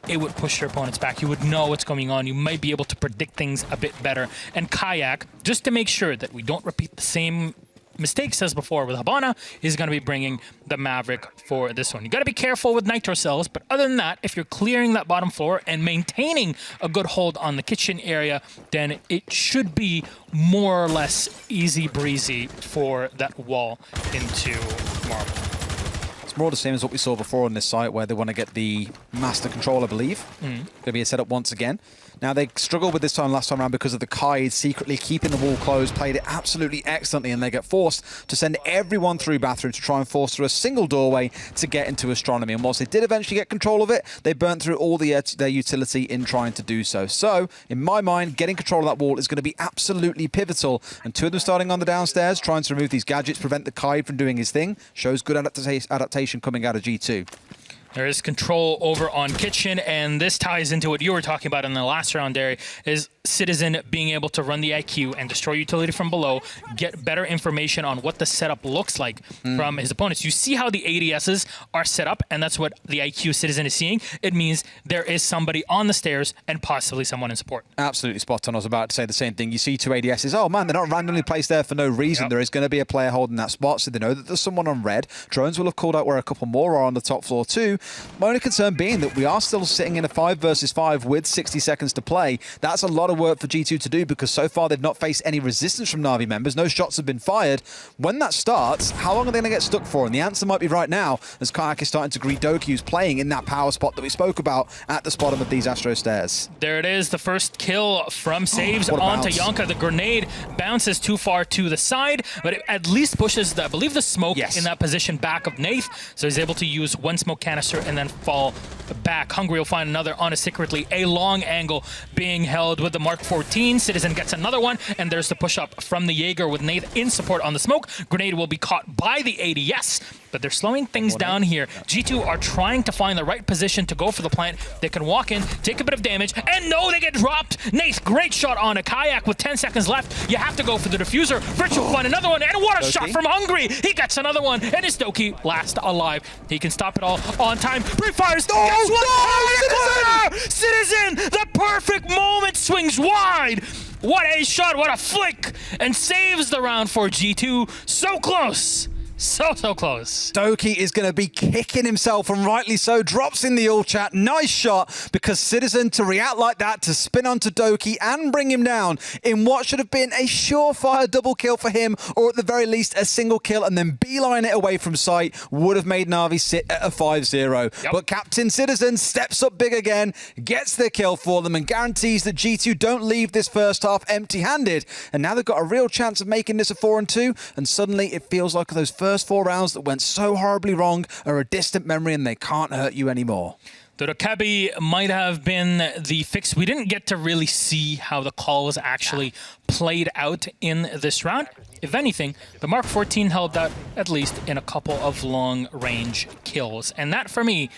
it would push your opponents back. You would know what's going on. You might be able to predict things a bit better. And Kayak, just to make sure that we don't repeat the same mistakes as before with Habana, is going to be bringing the Maverick for this one. You got to be careful with Nitro Cells, but other than that, if you're clearing that bottom floor and maintaining a good hold on the kitchen area, then it should be more or less easy breezy for that wall into Marble. More the same as what we saw before on this site, where they want to get the master control, I believe. Going to be a setup once again. Now, they struggled with this time last time around because of the Kaid secretly keeping the wall closed, played it absolutely excellently, and they get forced to send everyone through bathroom to try and force through a single doorway to get into astronomy. And whilst they did eventually get control of it, they burnt through all their utility in trying to do so. So, in my mind, getting control of that wall is going to be absolutely pivotal. And two of them starting on the downstairs, trying to remove these gadgets, prevent the Kaid from doing his thing, shows good adaptation coming out of G2. There is control over on Kitchen, and this ties into what you were talking about in the last round, Derry, is Citizen being able to run the IQ and destroy utility from below, get better information on what the setup looks like from his opponents. You see how the ADSs are set up, and that's what the IQ Citizen is seeing. It means there is somebody on the stairs and possibly someone in support. Absolutely spot on. I was about to say the same thing. You see two ADSs. Oh, man, they're not randomly placed there for no reason. Yep. There is going to be a player holding that spot, so they know that there's someone on red. Drones will have called out where a couple more are on the top floor too. My only concern being that we are still sitting in a 5 versus 5 with 60 seconds to play. That's a lot of work for G2 to do, because so far they've not faced any resistance from Na'Vi members. No shots have been fired. When that starts, how long are they going to get stuck for? And the answer might be right now, as Kayak is starting to greet Doki, who's playing in that power spot that we spoke about at the bottom of these Astro stairs. There it is, the first kill from Saves onto Yonka. The grenade bounces too far to the side, but it at least pushes, I believe, the smoke in that position back of Nath. So he's able to use one smoke canister and then fall back. Hungry will find another on a secretly a long angle being held with the Mark 14. Citizen gets another one, and there's the push up from the Jaeger with Nath in support on the smoke. Grenade will be caught by the ADS, but they're slowing things down here. G2 are trying to find the right position to go for the plant. They can walk in, take a bit of damage, and no, they get dropped. Nath, great shot on a Kayak with 10 seconds left. You have to go for the diffuser. Virtual will find another one, and what a shot from Hungry. He gets another one, and it's Doki last alive. He can stop it all on time. Pre-fires. Guess what? Citizen, the perfect moment, swings wide. What a shot, what a flick, and saves the round for G2. So close. So close. Doki is going to be kicking himself, and rightly so. Drops in the all chat. Nice shot, because Citizen to react like that, to spin onto Doki and bring him down in what should have been a surefire double kill for him, or at the very least a single kill, and then beeline it away from sight, would have made Na'Vi sit at a 5-0. Yep. But Captain Citizen steps up big again, gets the kill for them, and guarantees that G2 don't leave this first half empty-handed. And now they've got a real chance of making this a 4-2, and suddenly it feels like those first 4 rounds that went so horribly wrong are a distant memory, and they can't hurt you anymore. The Dokebi might have been the fix. We didn't get to really see how the call was actually played out in this round. If anything, the Mark 14 held out at least in a couple of long-range kills. And that, for me,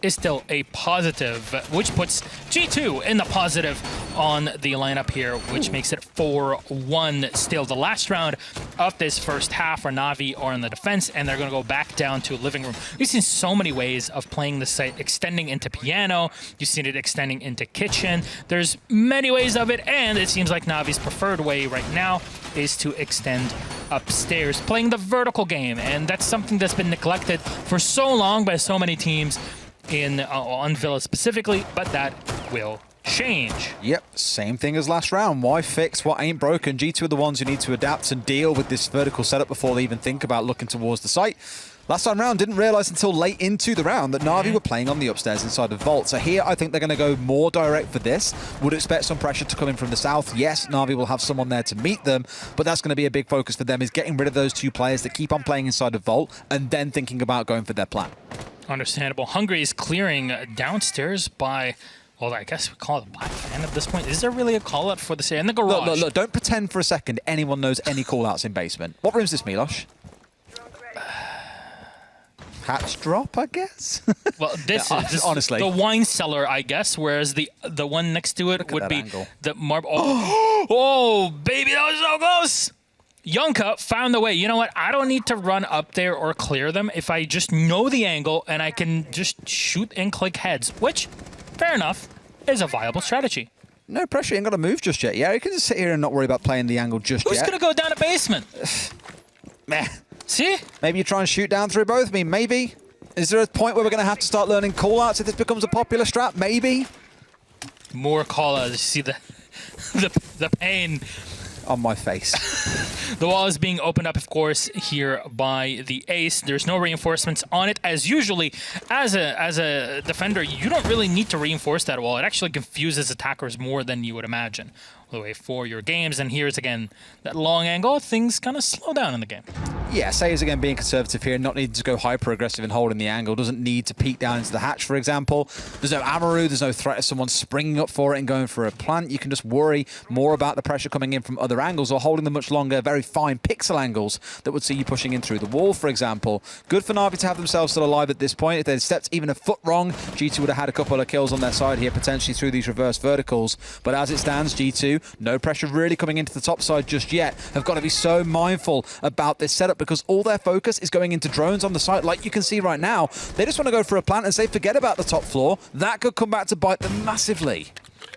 is still a positive, which puts G2 in the positive on the lineup here, which makes it 4-1 still. The last round of this first half where Na'Vi are in the defense, and they're going to go back down to living room. We've seen so many ways of playing the site, extending into piano. You've seen it extending into kitchen. There's many ways of it, and it seems like Na'Vi's preferred way right now is to extend upstairs, playing the vertical game, and that's something that's been neglected for so long by so many teams on Villa specifically, but that will change. Yep, same thing as last round. Why fix what ain't broken? G2 are the ones who need to adapt and deal with this vertical setup before they even think about looking towards the site. Last time round, didn't realize until late into the round that Na'Vi were playing on the upstairs inside of Vault. So here, I think they're going to go more direct for this. Would expect some pressure to come in from the south. Yes, Na'Vi will have someone there to meet them, but that's going to be a big focus for them, is getting rid of those two players that keep on playing inside of Vault and then thinking about going for their plan. Understandable. Hungry is clearing downstairs by, well, I guess we call it a black fan at this point. Is there really a call-out for this area? In the garage. Look, don't pretend for a second anyone knows any call-outs in basement. What room is this, Milosh? hatch drop, I guess. Well, this is honestly the wine cellar, I guess, whereas the one next to it would be angle. the marble. Oh, baby, that was so close. Yonka found the way. You know what? I don't need to run up there or clear them if I just know the angle and I can just shoot and click heads, which, fair enough, is a viable strategy. No pressure. You ain't got to move just yet. Yeah, you can just sit here and not worry about playing the angle just Who's yet. going to go down a basement? Meh. See? Maybe you try and shoot down through both. I mean, maybe. Is there a point where we're going to have to start learning callouts if this becomes a popular strat? Maybe. More callouts. See the pain On my face. The wall is being opened up, of course, here by the ace. There's no reinforcements on it, as usually, as a defender, you don't really need to reinforce that wall. It actually confuses attackers more than you would imagine. All the way for your games, and here's again that long angle. Things kind of slow down in the game. Yeah, Sayers again being conservative here, not needing to go hyper-aggressive and holding the angle. Doesn't need to peek down into the hatch, for example. There's no Amaru, there's no threat of someone springing up for it and going for a plant. You can just worry more about the pressure coming in from other angles or holding the much longer, very fine pixel angles that would see you pushing in through the wall, for example. Good for Na'Vi to have themselves still alive at this point. If they'd stepped even a foot wrong, G2 would have had a couple of kills on their side here, potentially through these reverse verticals. But as it stands, G2, no pressure really coming into the top side just yet. Have got to be so mindful about this setup because all their focus is going into drones on the site, like you can see right now. They just want to go for a plant and say forget about the top floor. That could come back to bite them massively.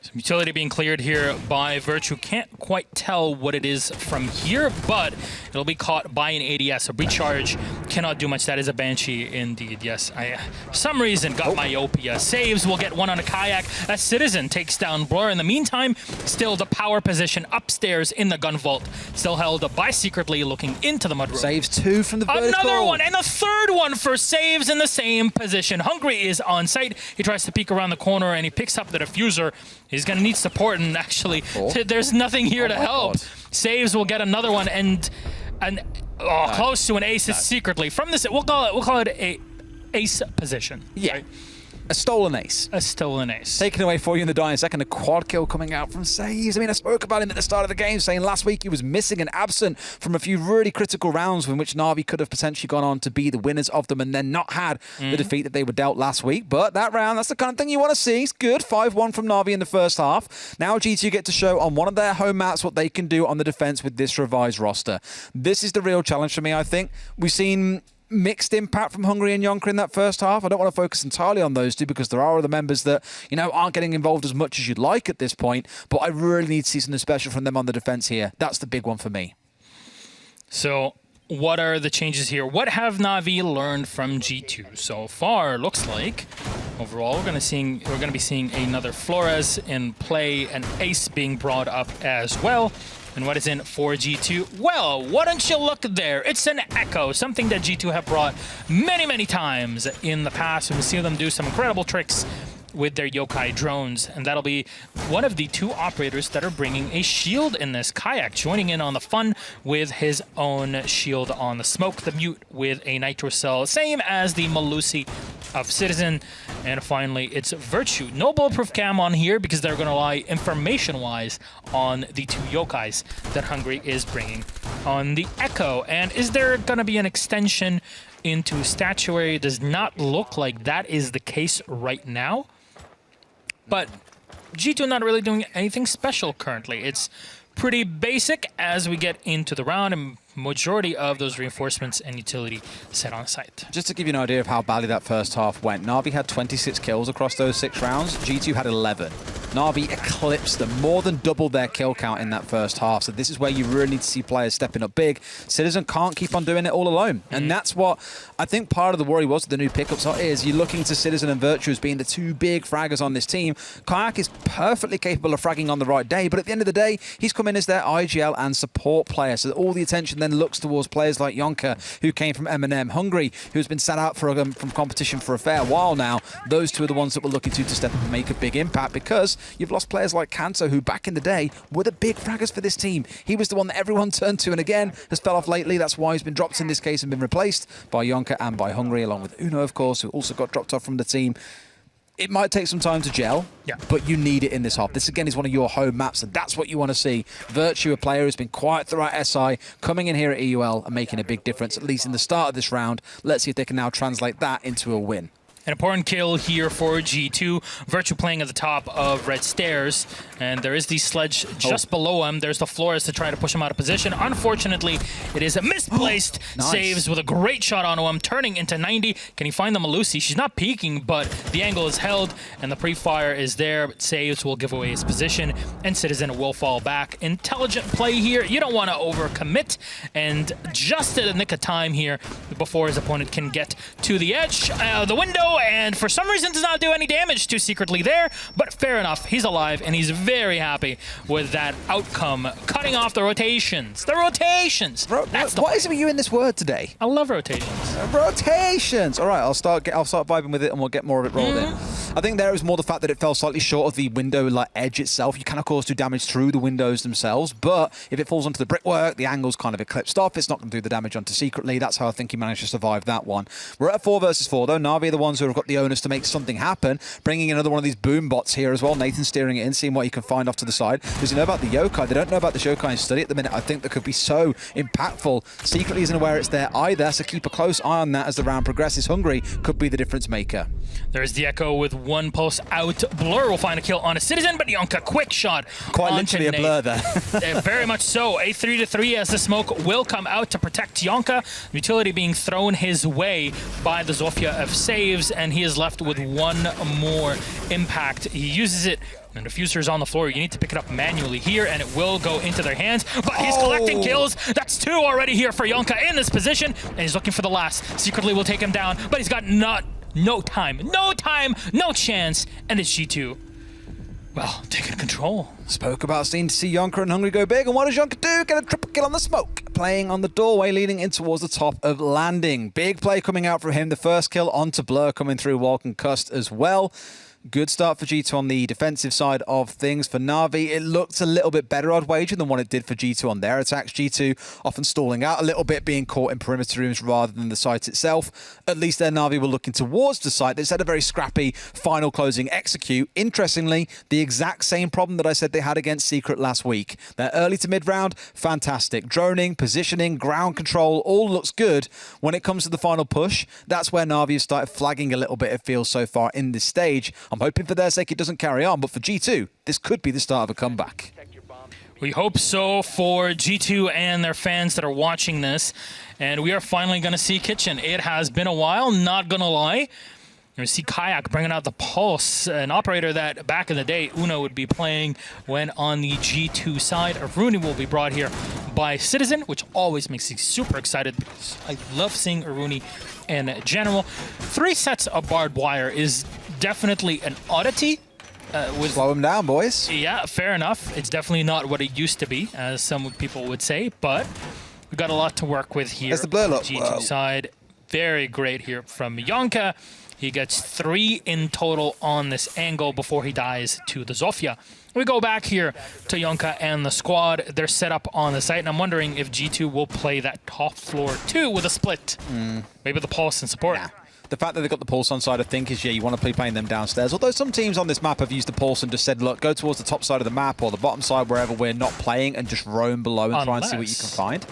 Some utility being cleared here by Virtue. Can't quite tell what it is from here, but it'll be caught by an ADS. A recharge cannot do much. That is a Banshee indeed. Yes, I for some reason got myopia. Saves will get one on a kayak. A Citizen takes down Blur. In the meantime, still the power position upstairs in the gun vault. Still held by Secretly looking into the mudroom. Saves two from the vertical. Another one, and a third one for Saves in the same position. Hungry is on site. He tries to peek around the corner, and he picks up the diffuser. He's going to need support, and actually, there's nothing here to help. God. Saves will get another one, and close to an ace is Secretly. From this, we'll call it a ace position. Yeah. Right? A stolen ace. A stolen ace. Taken away for you in the dying second. A quad kill coming out from Saves. I mean, I spoke about him at the start of the game, saying last week he was missing and absent from a few really critical rounds in which Na'Vi could have potentially gone on to be the winners of them and then not had the defeat that they were dealt last week. But that round, that's the kind of thing you want to see. It's good. 5-1 from Na'Vi in the first half. Now G2 get to show on one of their home maps what they can do on the defense with this revised roster. This is the real challenge for me, I think. We've seen mixed impact from Hungry and Yonker in that first half. I don't want to focus entirely on those two because there are other members that, you know, aren't getting involved as much as you'd like at this point, but I really need to see something special from them on the defense here. That's the big one for me. So what are the changes here? What have Na'Vi learned from G2 so far? Looks like overall we're going to be seeing another Flores in play, an ace being brought up as well. And what is in for G2? Well, why don't you look there? It's an Echo, something that G2 have brought many, many times in the past. We've seen them do some incredible tricks with their yokai drones, and that'll be one of the two operators that are bringing a shield in this. Kayak joining in on the fun with his own shield on the smoke. The Mute with a nitro cell, same as the Malusi of Citizen. And finally, it's Virtue. No bulletproof cam on here because they're going to rely information-wise on the two yokais that Hungry is bringing on the Echo. And is there going to be an extension into Statuary? It does not look like that is the case right now. But G2 not really doing anything special currently. It's pretty basic as we get into the round, and majority of those reinforcements and utility set on site. Just to give you an idea of how badly that first half went, Na'Vi had 26 kills across those 6 rounds. G2 had 11. Na'Vi eclipsed them, more than doubled their kill count in that first half. So this is where you really need to see players stepping up big. Citizen can't keep on doing it all alone. And that's what I think part of the worry was with the new pickups is you're looking to Citizen and Virtue as being the two big fraggers on this team. Kayak is perfectly capable of fragging on the right day, but at the end of the day, he's come in as their IGL and support player. So all the attention then looks towards players like Yonker, who came from M&M, Hungry, who's been sat out from competition for a fair while now. Those two are the ones that we're looking to step up and make a big impact because you've lost players like Kanto, who back in the day were the big fraggers for this team. He was the one that everyone turned to, and again, has fell off lately. That's why he's been dropped in this case and been replaced by Yonker and by Hungry, along with Uno, of course, who also got dropped off from the team. It might take some time to gel, but you need it in this half. This, again, is one of your home maps, and that's what you want to see. Virtue, a player who's been quiet throughout SI, coming in here at EUL and making a big difference, at least in the start of this round. Let's see if they can now translate that into a win. An important kill here for G2. Virtue playing at the top of red stairs, and there is the sledge just below him. There's the floors to try to push him out of position. Unfortunately, it is a misplaced saves with a great shot onto him, turning into 90. Can he find the Malusi? She's not peeking, but the angle is held, and the pre-fire is there. But saves will give away his position, and Citizen will fall back. Intelligent play here. You don't want to overcommit, and just at the nick of time here before his opponent can get to the edge, the window, and for some reason does not do any damage to Secretly there, but fair enough, he's alive, and he's very happy with that outcome, cutting off the rotations. The rotations! What is it with you in this word today? I love rotations. Rotations! All right, I'll start vibing with it, and we'll get more of it rolled in. I think there was more the fact that it fell slightly short of the window edge itself. You can, of course, do damage through the windows themselves, but if it falls onto the brickwork, the angle's kind of eclipsed off. It's not going to do the damage onto Secretly. That's how I think he managed to survive that one. We're at 4 versus 4, though. Na'Vi are the ones who have got the onus to make something happen, bringing in another one of these boom bots here as well. Nathan steering it in, seeing what he can find off to the side. Does he know about the yokai? They don't know about the yokai in study at the minute. I think that could be so impactful. Secretly isn't aware it's there either, so keep a close eye on that as the round progresses. Hungry could be the difference maker. There's the Echo with one pulse out. Blur will find a kill on a Citizen, but Yonka, quick shot. Quite literally a Blur there. Very much so. A 3-3 as the smoke will come out to protect Yonka. Utility being thrown his way by the Zofia of saves, and he is left with one more impact. He uses it, and the diffuser is on the floor. You need to pick it up manually here, and it will go into their hands. But he's collecting kills. That's 2 already here for Yonka in this position, and he's looking for the last. Secretly will take him down, but he's got no time, no chance, and it's G2. Well, taking control. Spoke about seeing to see Yonka and Hungry go big, and what does Yonka do? Get a triple kill on the smoke. Playing on the doorway, leading in towards the top of landing. Big play coming out from him. The first kill onto Blur coming through while concussed as well. Good start for G2 on the defensive side of things. For Na'Vi, it looked a little bit better, I'd wager, than what it did for G2 on their attacks. G2 often stalling out a little bit, being caught in perimeter rooms rather than the site itself. At least their Na'Vi were looking towards the site. It's had a very scrappy final closing execute. Interestingly, the exact same problem that I said they had against Secret last week. Their early to mid round, fantastic. Droning, positioning, ground control, all looks good. When it comes to the final push, that's where Na'Vi have started flagging a little bit, it feels, so far in this stage. I'm hoping for their sake it doesn't carry on, but for G2, this could be the start of a comeback. We hope so for G2 and their fans that are watching this, and we are finally going to see Kitchen. It has been a while, not going to lie. You see Kayak bringing out the Pulse, an operator that back in the day Uno would be playing when on the G2 side. Aruni will be brought here by Citizen, which always makes me super excited because I love seeing Aruni in general. 3 sets of barbed wire is definitely an oddity. Slow him down, boys. Yeah, fair enough. It's definitely not what it used to be, as some people would say, but we've got a lot to work with here. There's the blur look. G2 side. Very great here from Yonka. He gets 3 in total on this angle before he dies to the Zofia. We go back here to Yonka and the squad. They're set up on the site, and I'm wondering if G2 will play that top floor too with a split. Maybe the Pulse and support. Nah. The fact that they've got the Pulse on side, I think, is, you want to be playing them downstairs. Although some teams on this map have used the Pulse and just said, look, go towards the top side of the map or the bottom side, wherever we're not playing, and just roam below and try and see what you can find.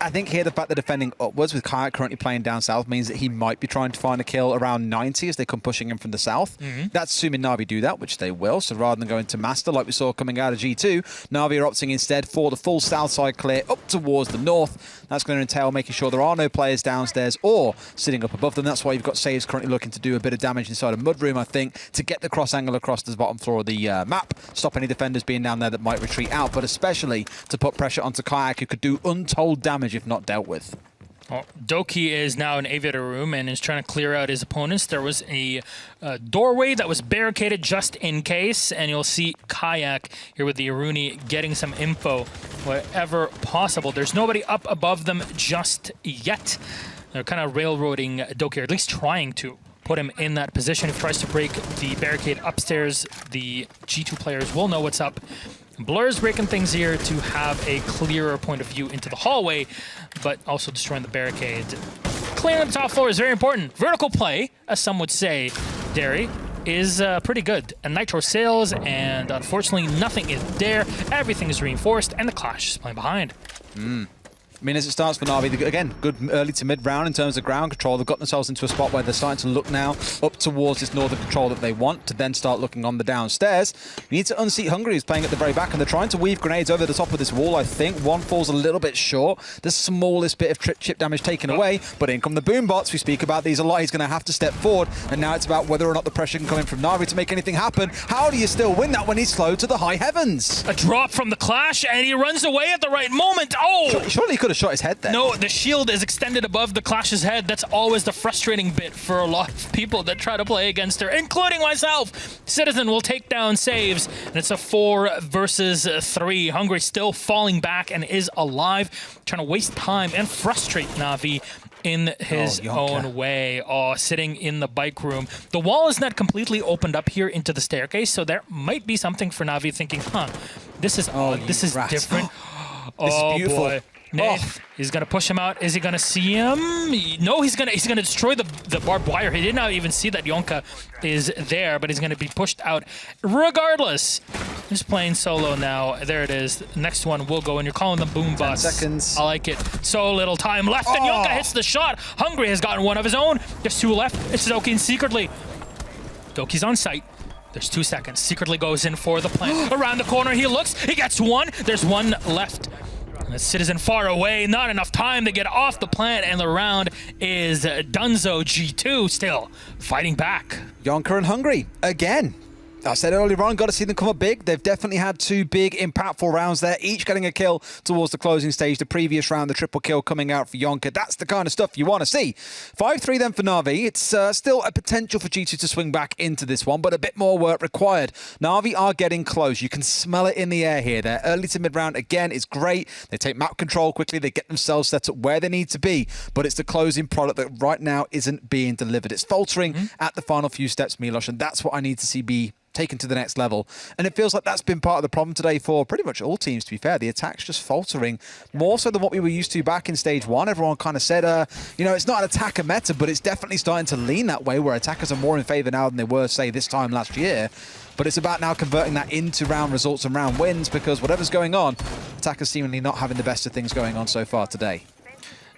I think here the fact they're defending upwards with Kayak currently playing down south means that he might be trying to find a kill around 90 as they come pushing in from the south. That's assuming Na'Vi do that, which they will. So rather than going to Master like we saw coming out of G2, Na'Vi are opting instead for the full south side clear up towards the north. That's going to entail making sure there are no players downstairs or sitting up above them. That's why you've got Saves currently looking to do a bit of damage inside a Mudroom, I think, to get the cross angle across the bottom floor of the map, stop any defenders being down there that might retreat out, but especially to put pressure onto Kayak, who could do untold damage if not dealt with. Well, Doki is now in Aviator room and is trying to clear out his opponents. There was a doorway that was barricaded just in case, and you'll see Kayak here with the Aruni getting some info wherever possible. There's nobody up above them just yet. They're kind of railroading Doki, or at least trying to put him in that position. If he tries to break the barricade upstairs, the G2 players will know what's up. Blur's breaking things here to have a clearer point of view into the hallway, but also destroying the barricade. Clearing the top floor is very important. Vertical play, as some would say, Derry. is pretty good. And Nitro sails, and unfortunately nothing is there. Everything is reinforced, and the Clash is playing behind. I mean, as it starts for Na'Vi, again, good early to mid-round in terms of ground control. They've got themselves into a spot where they're starting to look now up towards this northern control that they want to then start looking on the downstairs. You need to unseat Hungary, who's playing at the very back, and they're trying to weave grenades over the top of this wall, I think. One falls a little bit short. The smallest bit of chip damage taken away, but in come the boom bots. We speak about these a lot. He's going to have to step forward, and now it's about whether or not the pressure can come in from Na'Vi to make anything happen. How do you still win that when he's slow to the high heavens? A drop from the Clash, and he runs away at the right moment. Oh! Surely he could have shot his head there. No, the shield is extended above the Clash's head. That's always the frustrating bit for a lot of people that try to play against her, including myself. Citizen will take down saves, and it's a 4 versus 3. Hungary still falling back and is alive, trying to waste time and frustrate Na'Vi in his own way. Oh, sitting in the bike room. The wall is not completely opened up here into the staircase, so there might be something for Na'Vi thinking, this is odd, this is different. This is beautiful. Boy. Nath, he's gonna push him out. Is he gonna see him? No, he's gonna destroy the barbed wire. He did not even see that Yonka is there, but he's gonna be pushed out regardless. He's playing solo now. There it is. Next one will go, and you're calling them boom bots. 10 seconds. I like it. So little time left, and Yonka hits the shot. Hungry has gotten one of his own. There's 2 left. It's Doki secretly. Doki's on site. There's 2 seconds. Secretly goes in for the plant. Around the corner, he looks. He gets one. There's 1 left. The Citizen far away, not enough time to get off the plant, and the round is Dunzo. G2 still fighting back. Yonka and Hungary, again. I said earlier on, got to see them come up big. They've definitely had 2 big, impactful rounds there, each getting a kill towards the closing stage. The previous round, the triple kill coming out for Yonka. That's the kind of stuff you want to see. 5-3 then for Na'Vi. It's still a potential for G2 to swing back into this one, but a bit more work required. Na'Vi are getting close. You can smell it in the air here. Their early to mid-round, again, is great. They take map control quickly. They get themselves set up where they need to be, but it's the closing product that right now isn't being delivered. It's faltering at the final few steps, Milos, and that's what I need to see be taken to the next level. And it feels like that's been part of the problem today for pretty much all teams, to be fair. The attack's just faltering more so than what we were used to back in stage 1. Everyone kind of said, it's not an attacker meta, but it's definitely starting to lean that way, where attackers are more in favor now than they were, say, this time last year. But it's about now converting that into round results and round wins, because whatever's going on, attackers seemingly not having the best of things going on so far today.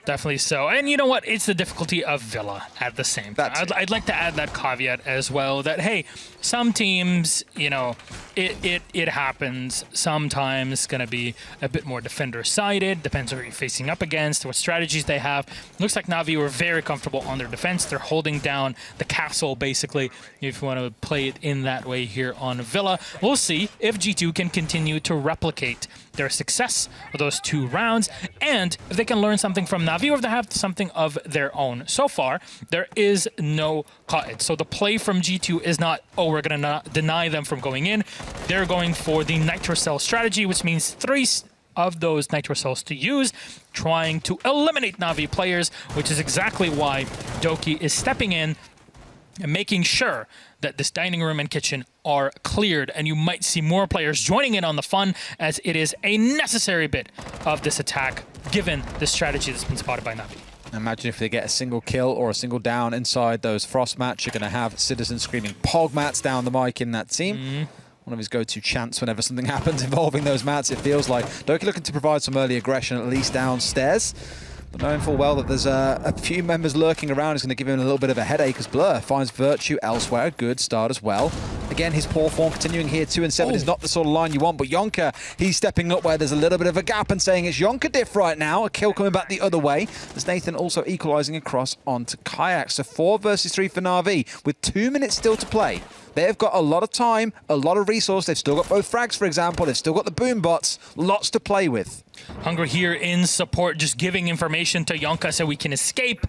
Definitely so. And you know what? It's the difficulty of Villa at the same time. I'd like to add that caveat as well, that, hey, some teams, it happens. Sometimes it's going to be a bit more defender-sided. Depends on who you're facing up against, what strategies they have. Looks like Na'Vi were very comfortable on their defense. They're holding down the castle, basically, if you want to play it in that way here on Villa. We'll see if G2 can continue to replicate their success of those 2 rounds, and if they can learn something from Na'Vi, or if they have something of their own. So far, there is no cut. So the play from G2 is not, we're going to deny them from going in. They're going for the Nitro Cell strategy, which means 3 of those Nitro Cells to use, trying to eliminate Na'Vi players, which is exactly why Doki is stepping in and making sure that this dining room and kitchen are cleared, and you might see more players joining in on the fun, as it is a necessary bit of this attack, given the strategy that's been spotted by Na'Vi. Imagine if they get a single kill or a single down inside those frost mats. You're going to have Citizen screaming pog mats down the mic in that team. One of his go-to chants whenever something happens involving those mats, it feels like. Doki looking to provide some early aggression, at least downstairs. But knowing full well that there's a few members lurking around is going to give him a little bit of a headache, as Blur finds Virtue elsewhere. A good start as well. Again, his poor form continuing here. 2 and 7 is not the sort of line you want, but Yonka, he's stepping up where there's a little bit of a gap and saying it's Yonka diff right now. A kill coming back the other way, as Nathan also equalizing across onto Kayak. So 4 versus 3 for Na'Vi, with 2 minutes still to play. They've got a lot of time, a lot of resource. They've still got both frags, for example. They've still got the boom bots. Lots to play with. Hungry here in support, just giving information to Yonka so we can escape.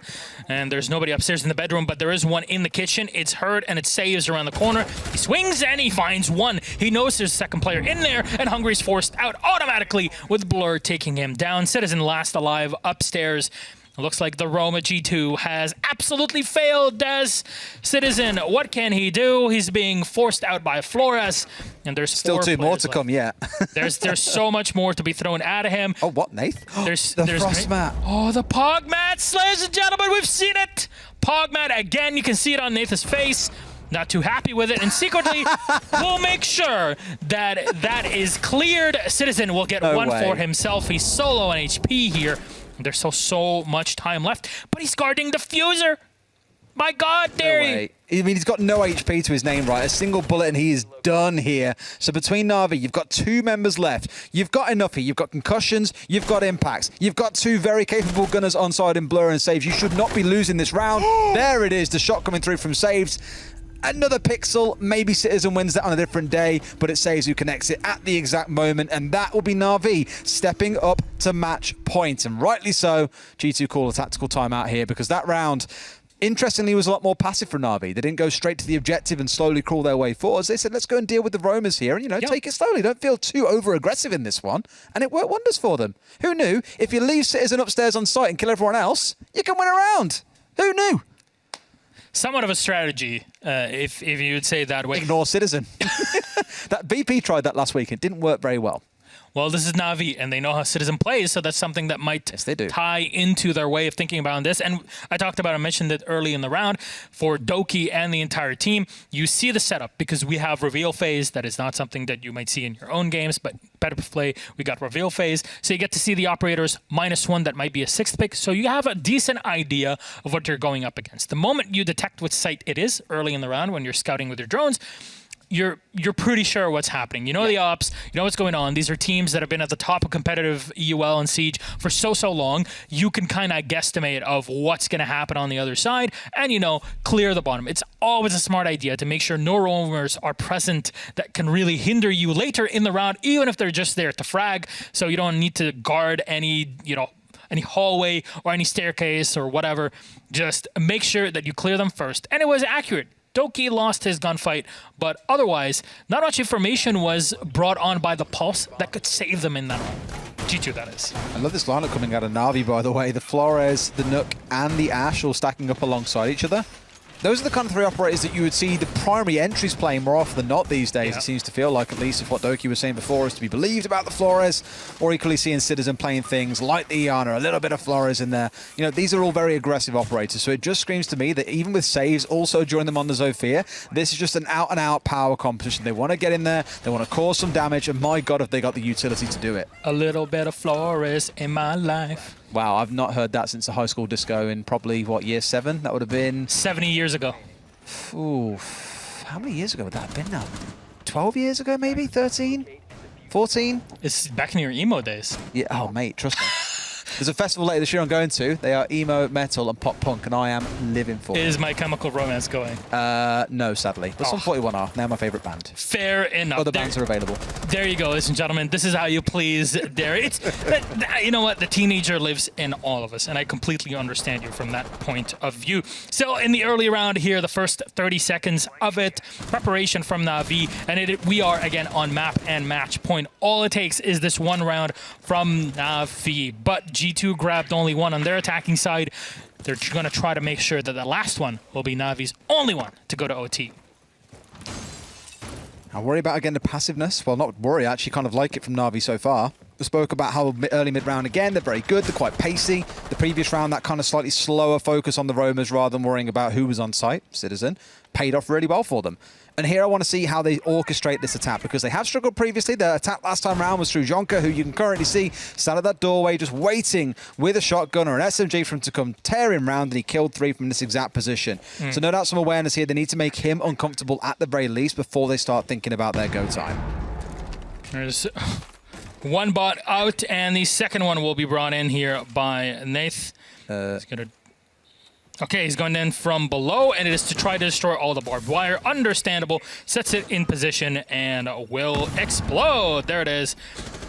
And there's nobody upstairs in the bedroom, but there is one in the kitchen. It's heard, and it saves around the corner. He swings, and he finds one. He knows there's a second player in there, and Hungry's forced out automatically, with Blur taking him down. Citizen last alive upstairs. It looks like the Roma G2 has absolutely failed Des. Citizen, what can he do? He's being forced out by Flores, and there's still 2 more to come yet. there's so much more to be thrown at him. Oh, what, Nath? There's frost mat. Oh, the pog mats, ladies and gentlemen, we've seen it. Pog mat again. You can see it on Nathan's face. not too happy with it, and secretly will make sure that that is cleared. Citizen will get one for himself. He's solo on HP here. There's so much time left, but he's guarding the fuser. My God, Derry. I mean, he's got no HP to his name, right? A single bullet and he is done here. So between Na'Vi, you've got 2 members left. You've got enough here. You've got concussions. You've got impacts. You've got 2 very capable gunners on side in Blur and Saves. You should not be losing this round. There it is, the shot coming through from Saves. Another pixel, maybe Citizen wins that on a different day, but it's Saves who connects it at the exact moment, and that will be Na'Vi stepping up to match point. And rightly so, G2 call a tactical timeout here because that round, interestingly, was a lot more passive for Na'Vi. They didn't go straight to the objective and slowly crawl their way forwards. They said, let's go and deal with the roamers here and, you know, take it slowly. Don't feel too over-aggressive in this one. And it worked wonders for them. Who knew? If you leave Citizen upstairs on site and kill everyone else, you can win a round. Who knew? Somewhat of a strategy, if you would say it that way. Ignore Citizen. That BP tried that last week. It didn't work very well. Well, this is Na'Vi, and they know how Citizen plays, so that's something that might tie into their way of thinking about this. And I mentioned it early in the round, for Doki and the entire team, you see the setup, because we have reveal phase. That is not something that you might see in your own games, but better play, we got reveal phase. So you get to see the operators -1, that might be a 6th pick, so you have a decent idea of what you're going up against. The moment you detect which site it is early in the round when you're scouting with your drones, you're pretty sure what's happening. You know the ops, you know what's going on. These are teams that have been at the top of competitive EUL and Siege for so long. You can kind of guesstimate of what's going to happen on the other side and, you know, clear the bottom. It's always a smart idea to make sure no roamers are present that can really hinder you later in the round, even if they're just there to frag. So you don't need to guard any, you know, any hallway or any staircase or whatever. Just make sure that you clear them first. And it was accurate. Doki lost his gunfight, but otherwise, not much information was brought on by the Pulse that could save them in that round. G2, that is. I love this lineup coming out of Na'Vi, by the way. The Flores, the Nook, and the Ash all stacking up alongside each other. Those are the kind of 3 operators that you would see the primary entries playing more often than not these days. It seems to feel like, at least if what Doki was saying before is to be believed about the Flores, or equally seeing Citizen playing things like the Iana, a little bit of Flores in there. You know, these are all very aggressive operators, so it just screams to me that even with saves, also join them on the Zofia, this is just an out-and-out power competition. They want to get in there, they want to cause some damage, and my God, have they got the utility to do it. A little bit of Flores in my life. Wow, I've not heard that since a high school disco in probably, what, year 7? That would have been... 70 years ago. Ooh, how many years ago would that have been now? 12 years ago, maybe? 13? 14? It's back in your emo days. Yeah, oh, mate, trust me. There's a festival later this year I'm going to. They are emo, metal, and pop punk, and I am living for it. Is My Chemical Romance going? No, sadly. But Sum 41 are. They're my favourite band. Fair enough. Other bands are available. There you go, ladies and gentlemen. This is how you please Derry. It's, you know what? The teenager lives in all of us, and I completely understand you from that point of view. So in the early round here, the first 30 seconds of it, preparation from Na'Vi, and we are again on map and match point. All it takes is this one round from Na'Vi, but G2 grabbed only one on their attacking side. They're going to try to make sure that the last one will be Navi's only one to go to OT. I worry about, again, the passiveness. Well, not worry, I actually kind of like it from Na'Vi so far. We spoke about how early mid-round, again, they're very good, they're quite pacey. The previous round, that kind of slightly slower focus on the roamers rather than worrying about who was on site, Citizen, paid off really well for them. And here I want to see how they orchestrate this attack, because they have struggled previously. Their attack last time round was through Jonka, who you can currently see sat at that doorway just waiting with a shotgun or an SMG for him to come tear him round, and he killed 3 from this exact position. So no doubt some awareness here. They need to make him uncomfortable at the very least before they start thinking about their go time. There's one bot out, and the second one will be brought in here by Nath. He's gonna... Okay, he's going in from below, and it is to try to destroy all the barbed wire. Understandable. Sets it in position and will explode. There it is.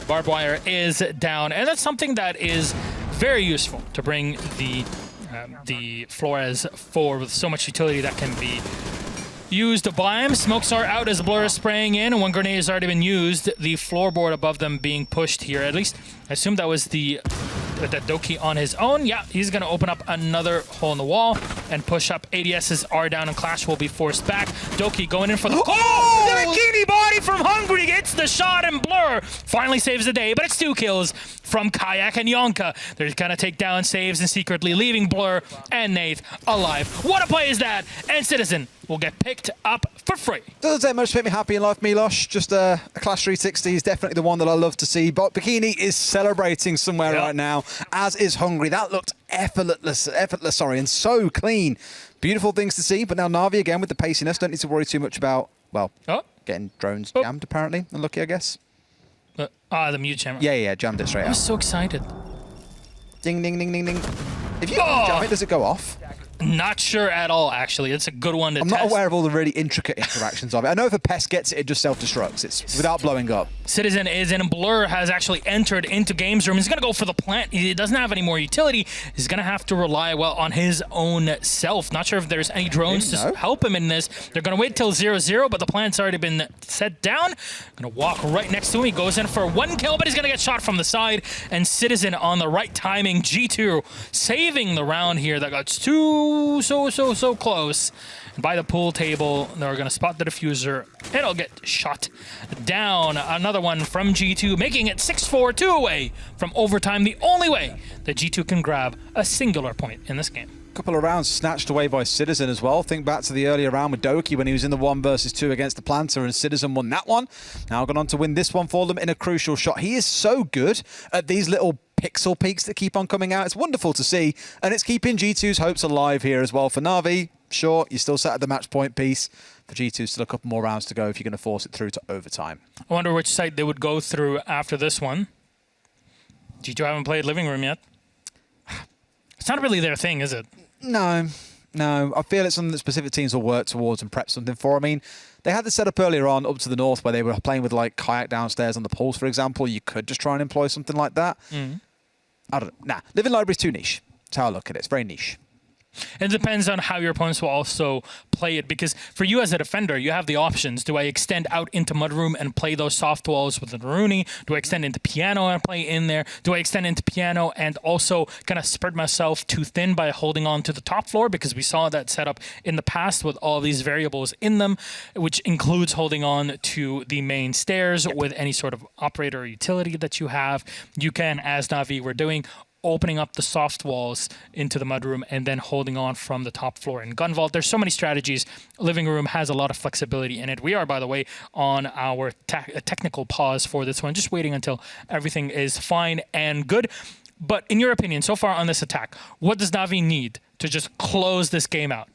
Barbed wire is down, and that's something that is very useful to bring the Flores forward with so much utility that can be used by him. Smokes are out as Blur is spraying in, and one grenade has already been used. The floorboard above them being pushed here. At least, I assume that was the Doki on his own. Yeah, he's going to open up another hole in the wall. and push up. ADSs are down and Clash will be forced back. Doki going in for the... Oh! The bikini body from Hungry gets the shot, and Blur finally saves the day, but it's 2 kills from Kayak and Yonka. They're gonna take down Saves and secretly leaving Blur and Nath alive. What a play is that? And Citizen will get picked up for free. Doesn't take much to make me happy in life, Milosh. Just a Clash 360 is definitely the one that I love to see. But Bikini is celebrating somewhere right now, as is Hungry. That looked effortless, and so clean. Beautiful things to see. But now Na'Vi again with the paciness. Don't need to worry too much about, well, getting drones jammed, apparently. Unlucky, I guess. The mute jammer. Yeah, jammed it straight out. I was so excited. Ding, ding, ding, ding, ding. If you jam it, does it go off? Not sure at all, actually. It's a good one to test. I'm not aware of all the really intricate interactions of it. I know if a pest gets it, it just self-destructs. It's without blowing up. Citizen is in. Blur has actually entered into Games Room. He's going to go for the plant. He doesn't have any more utility. He's going to have to rely, well, on his own self. Not sure if there's any drones to help him in this. They're going to wait till 0-0, but the plant's already been set down. Going to walk right next to him. He goes in for 1 kill, but he's going to get shot from the side. And Citizen on the right timing. G2 saving the round here. That got so close. And by the pool table, they're going to spot the diffuser. It'll get shot down. Another one from G2, making it 6-4, 2 away from overtime. The only way that G2 can grab a singular point in this game. Couple of rounds snatched away by Citizen as well. Think back to the earlier round with Doki when he was in the 1 versus 2 against the Planter, and Citizen won that one. Now gone on to win this one for them in a crucial shot. He is so good at these little pixel peaks that keep on coming out. It's wonderful to see, and it's keeping G2's hopes alive here as well. For Na'Vi, sure, you're still sat at the match point piece. For G2, still a couple more rounds to go if you're going to force it through to overtime. I wonder which site they would go through after this one. G2 haven't played Living Room yet. It's not really their thing, is it? No. I feel it's something that specific teams will work towards and prep something for. I mean, they had this set up earlier on up to the north where they were playing with like Kayak downstairs on the pools, for example. You could just try and employ something like that. I don't know. Nah, Living Library's too niche. That's how I look at it. It's very niche. It depends on how your opponents will also play it, because for you as a defender, you have the options. Do I extend out into Mudroom and play those soft walls with the Naruni? Do I extend into Piano and play in there? Do I extend into Piano and also kind of spread myself too thin by holding on to the top floor? Because we saw that setup in the past with all these variables in them, which includes holding on to the main stairs with any sort of operator or utility that you have. You can, as Na'Vi were doing, opening up the soft walls into the mudroom and then holding on from the top floor in Gun Vault. There's so many strategies. Living Room has a lot of flexibility in it. We are, by the way, on our technical pause for this one, just waiting until everything is fine and good. But in your opinion, so far on this attack, what does Na'Vi need to just close this game out?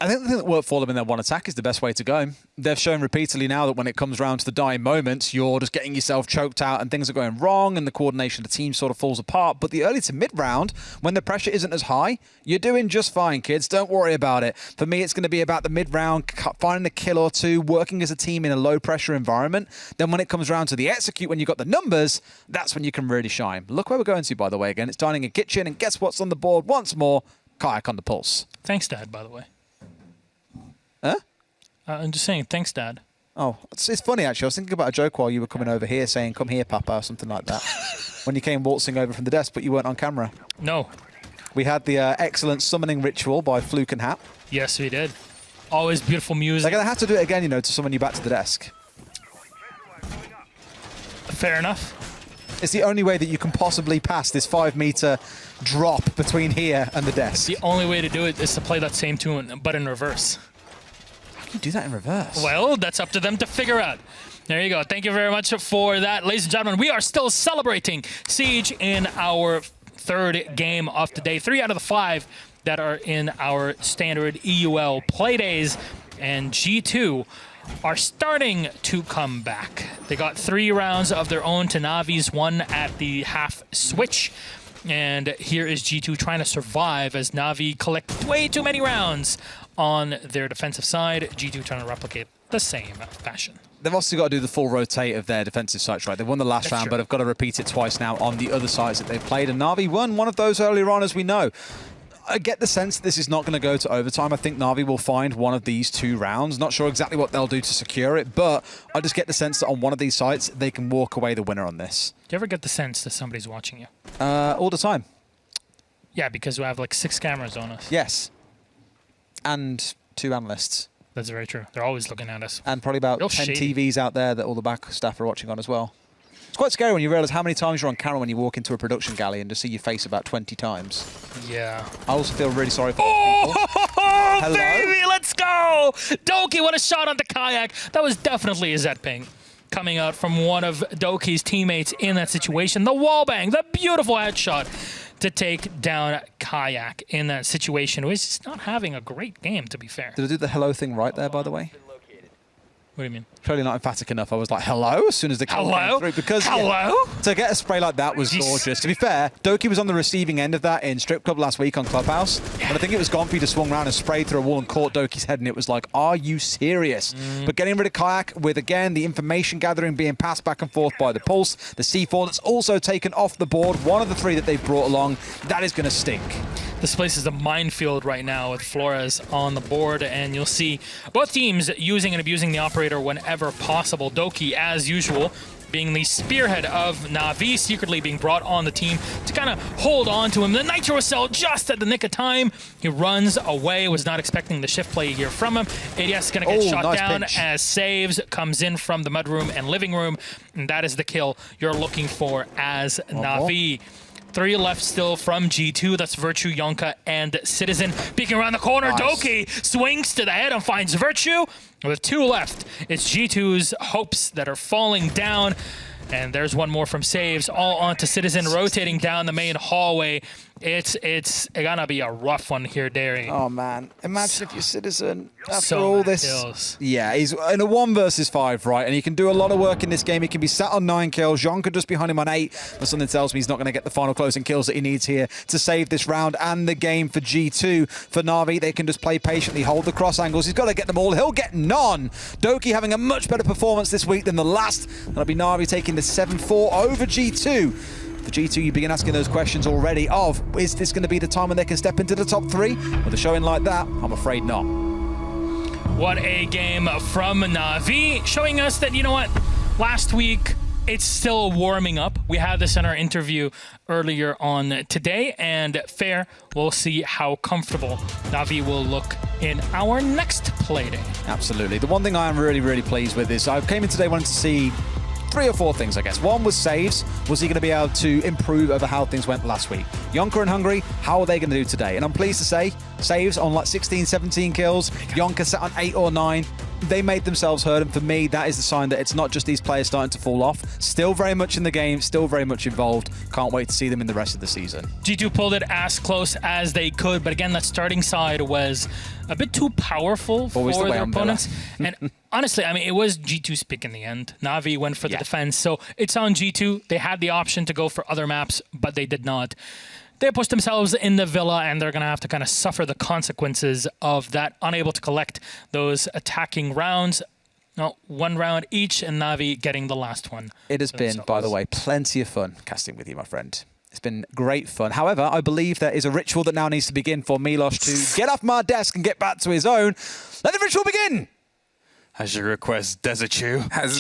I think the thing that worked for them in their one attack is the best way to go. They've shown repeatedly now that when it comes around to the dying moments, you're just getting yourself choked out and things are going wrong and the coordination of the team sort of falls apart. But the early to mid-round, when the pressure isn't as high, you're doing just fine, kids. Don't worry about it. For me, it's going to be about the mid-round, finding a kill or two, working as a team in a low-pressure environment. Then when it comes around to the execute, when you've got the numbers, that's when you can really shine. Look where we're going to, by the way, again. It's Dining and Kitchen, and guess what's on the board once more? Kayak on the pulse. Thanks, Dad, by the way. Huh? I'm just saying, thanks, Dad. Oh, it's funny, actually. I was thinking about a joke while you were coming over here saying, come here, Papa, or something like that. When you came waltzing over from the desk, but you weren't on camera. No. We had the excellent summoning ritual by Fluke and Hap. Yes, we did. Always beautiful music. They're going to have to do it again, you know, to summon you back to the desk. Fair enough. It's the only way that you can possibly pass this 5-meter drop between here and the desk. The only way to do it is to play that same tune, but in reverse. How can you do that in reverse? Well, that's up to them to figure out. There you go. Thank you very much for that, ladies and gentlemen. We are still celebrating Siege in our third game of the day. 3 out of the 5 that are in our standard EUL Playdays, and G2 are starting to come back. They got 3 rounds of their own to Na'Vi's 1 at the half switch. And here is G2 trying to survive as Na'Vi collect way too many rounds on their defensive side. G2 trying to replicate the same fashion. They've also got to do the full rotate of their defensive sites, right? They won the last round, but have got to repeat it twice now on the other sides that they've played. And Na'Vi won one of those earlier on, as we know. I get the sense this is not going to go to overtime. I think Na'Vi will find one of these 2 rounds. Not sure exactly what they'll do to secure it, but I just get the sense that on one of these sites, they can walk away the winner on this. Do you ever get the sense that somebody's watching you? All the time. Yeah, because we have like 6 cameras on us. Yes. and 2 analysts. That's very true. They're always looking at us. And probably about Real 10 shady. TVs out there that all the back staff are watching on as well. It's quite scary when you realise how many times you're on camera when you walk into a production galley and to see your face about 20 times. Yeah. I also feel really sorry for those people. Hello? Baby, let's go! Doki, what a shot on the kayak. That was definitely a Zed ping coming out from one of Doki's teammates in that situation. The wall bang, the beautiful headshot to take down Kayak in that situation, who is just not having a great game, to be fair. Did I do the hello thing right there, by the way? What do you mean? Clearly not emphatic enough. I was like, hello, as soon as the kill came through. Because, Hello? yeah, to get a spray like that was Jeez. gorgeous. To be fair, Doki was on the receiving end of that in Strip Club last week on Clubhouse. And I think it was Gonfi to swung around and sprayed through a wall and caught Doki's head. And it was like, are you serious? But getting rid of Kayak with, again, the information gathering being passed back and forth by the Pulse, the C4 that's also taken off the board, one of the 3 that they've brought along, that is going to stink. This place is a minefield right now with Flores on the board, and you'll see both teams using and abusing the operator whenever possible. Doki, as usual, being the spearhead of Na'Vi, secretly being brought on the team to kind of hold on to him. The Nitro Cell just at the nick of time. He runs away, was not expecting the shift play here from him. ADS is going to get shot nice down pinch. as Saves comes in from the mudroom and living room, and that is the kill you're looking for as Na'Vi. 3 left still from G2. That's Virtue, Yonka, and Citizen. Peeking around the corner, Nice. Doki swings to the head and finds Virtue. With 2 left, it's G2's hopes that are falling down. And there's one more from Saves, all onto Citizen, rotating down the main hallway. It's gonna be a rough one here, Derry. Oh, man. Imagine if you're Citizen after so all many this. kills. Yeah, he's in a 1 versus 5, right? And he can do a lot of work in this game. He can be sat on 9 kills. Yonka just behind him on 8. But something tells me he's not going to get the final closing kills that he needs here to save this round and the game for G2. For Na'Vi, they can just play patiently, hold the cross angles. He's got to get them all. He'll get none. Doki having a much better performance this week than the last. That'll be Na'Vi taking the 7-4 over G2. For G2, you begin asking those questions already of, is this going to be the time when they can step into the top 3? With a showing like that, I'm afraid not. What a game from Na'Vi, showing us that, you know what, last week, it's still warming up. We had this in our interview earlier on today, and fair, we'll see how comfortable Na'Vi will look in our next Playday. Absolutely. The one thing I am really, really pleased with is I came in today wanting to see 3 or 4 things, I guess. One was Saves. Was he going to be able to improve over how things went last week? Yonka and Hungry, how are they going to do today? And I'm pleased to say, Saves on like 16, 17 kills. Yonka sat on 8 or 9. They made themselves heard, and for me, that is the sign that it's not just these players starting to fall off. Still very much in the game, still very much involved. Can't wait to see them in the rest of the season. G2 pulled it as close as they could, but again, that starting side was a bit too powerful Always the for way their on Villa. opponents. And honestly, I mean, it was G2's pick in the end. Na'Vi went for the defense, so it's on G2. They had the option to go for other maps, but they did not. They pushed themselves in the Villa, and they're going to have to kind of suffer the consequences of that, unable to collect those attacking rounds. No, 1 round each, and Na'Vi getting the last one. It has been, by the way, plenty of fun casting with you, my friend. It's been great fun. However, I believe there is a ritual that now needs to begin for Milos to get off my desk and get back to his own. Let the ritual begin! Has your request, Desert Chew? Has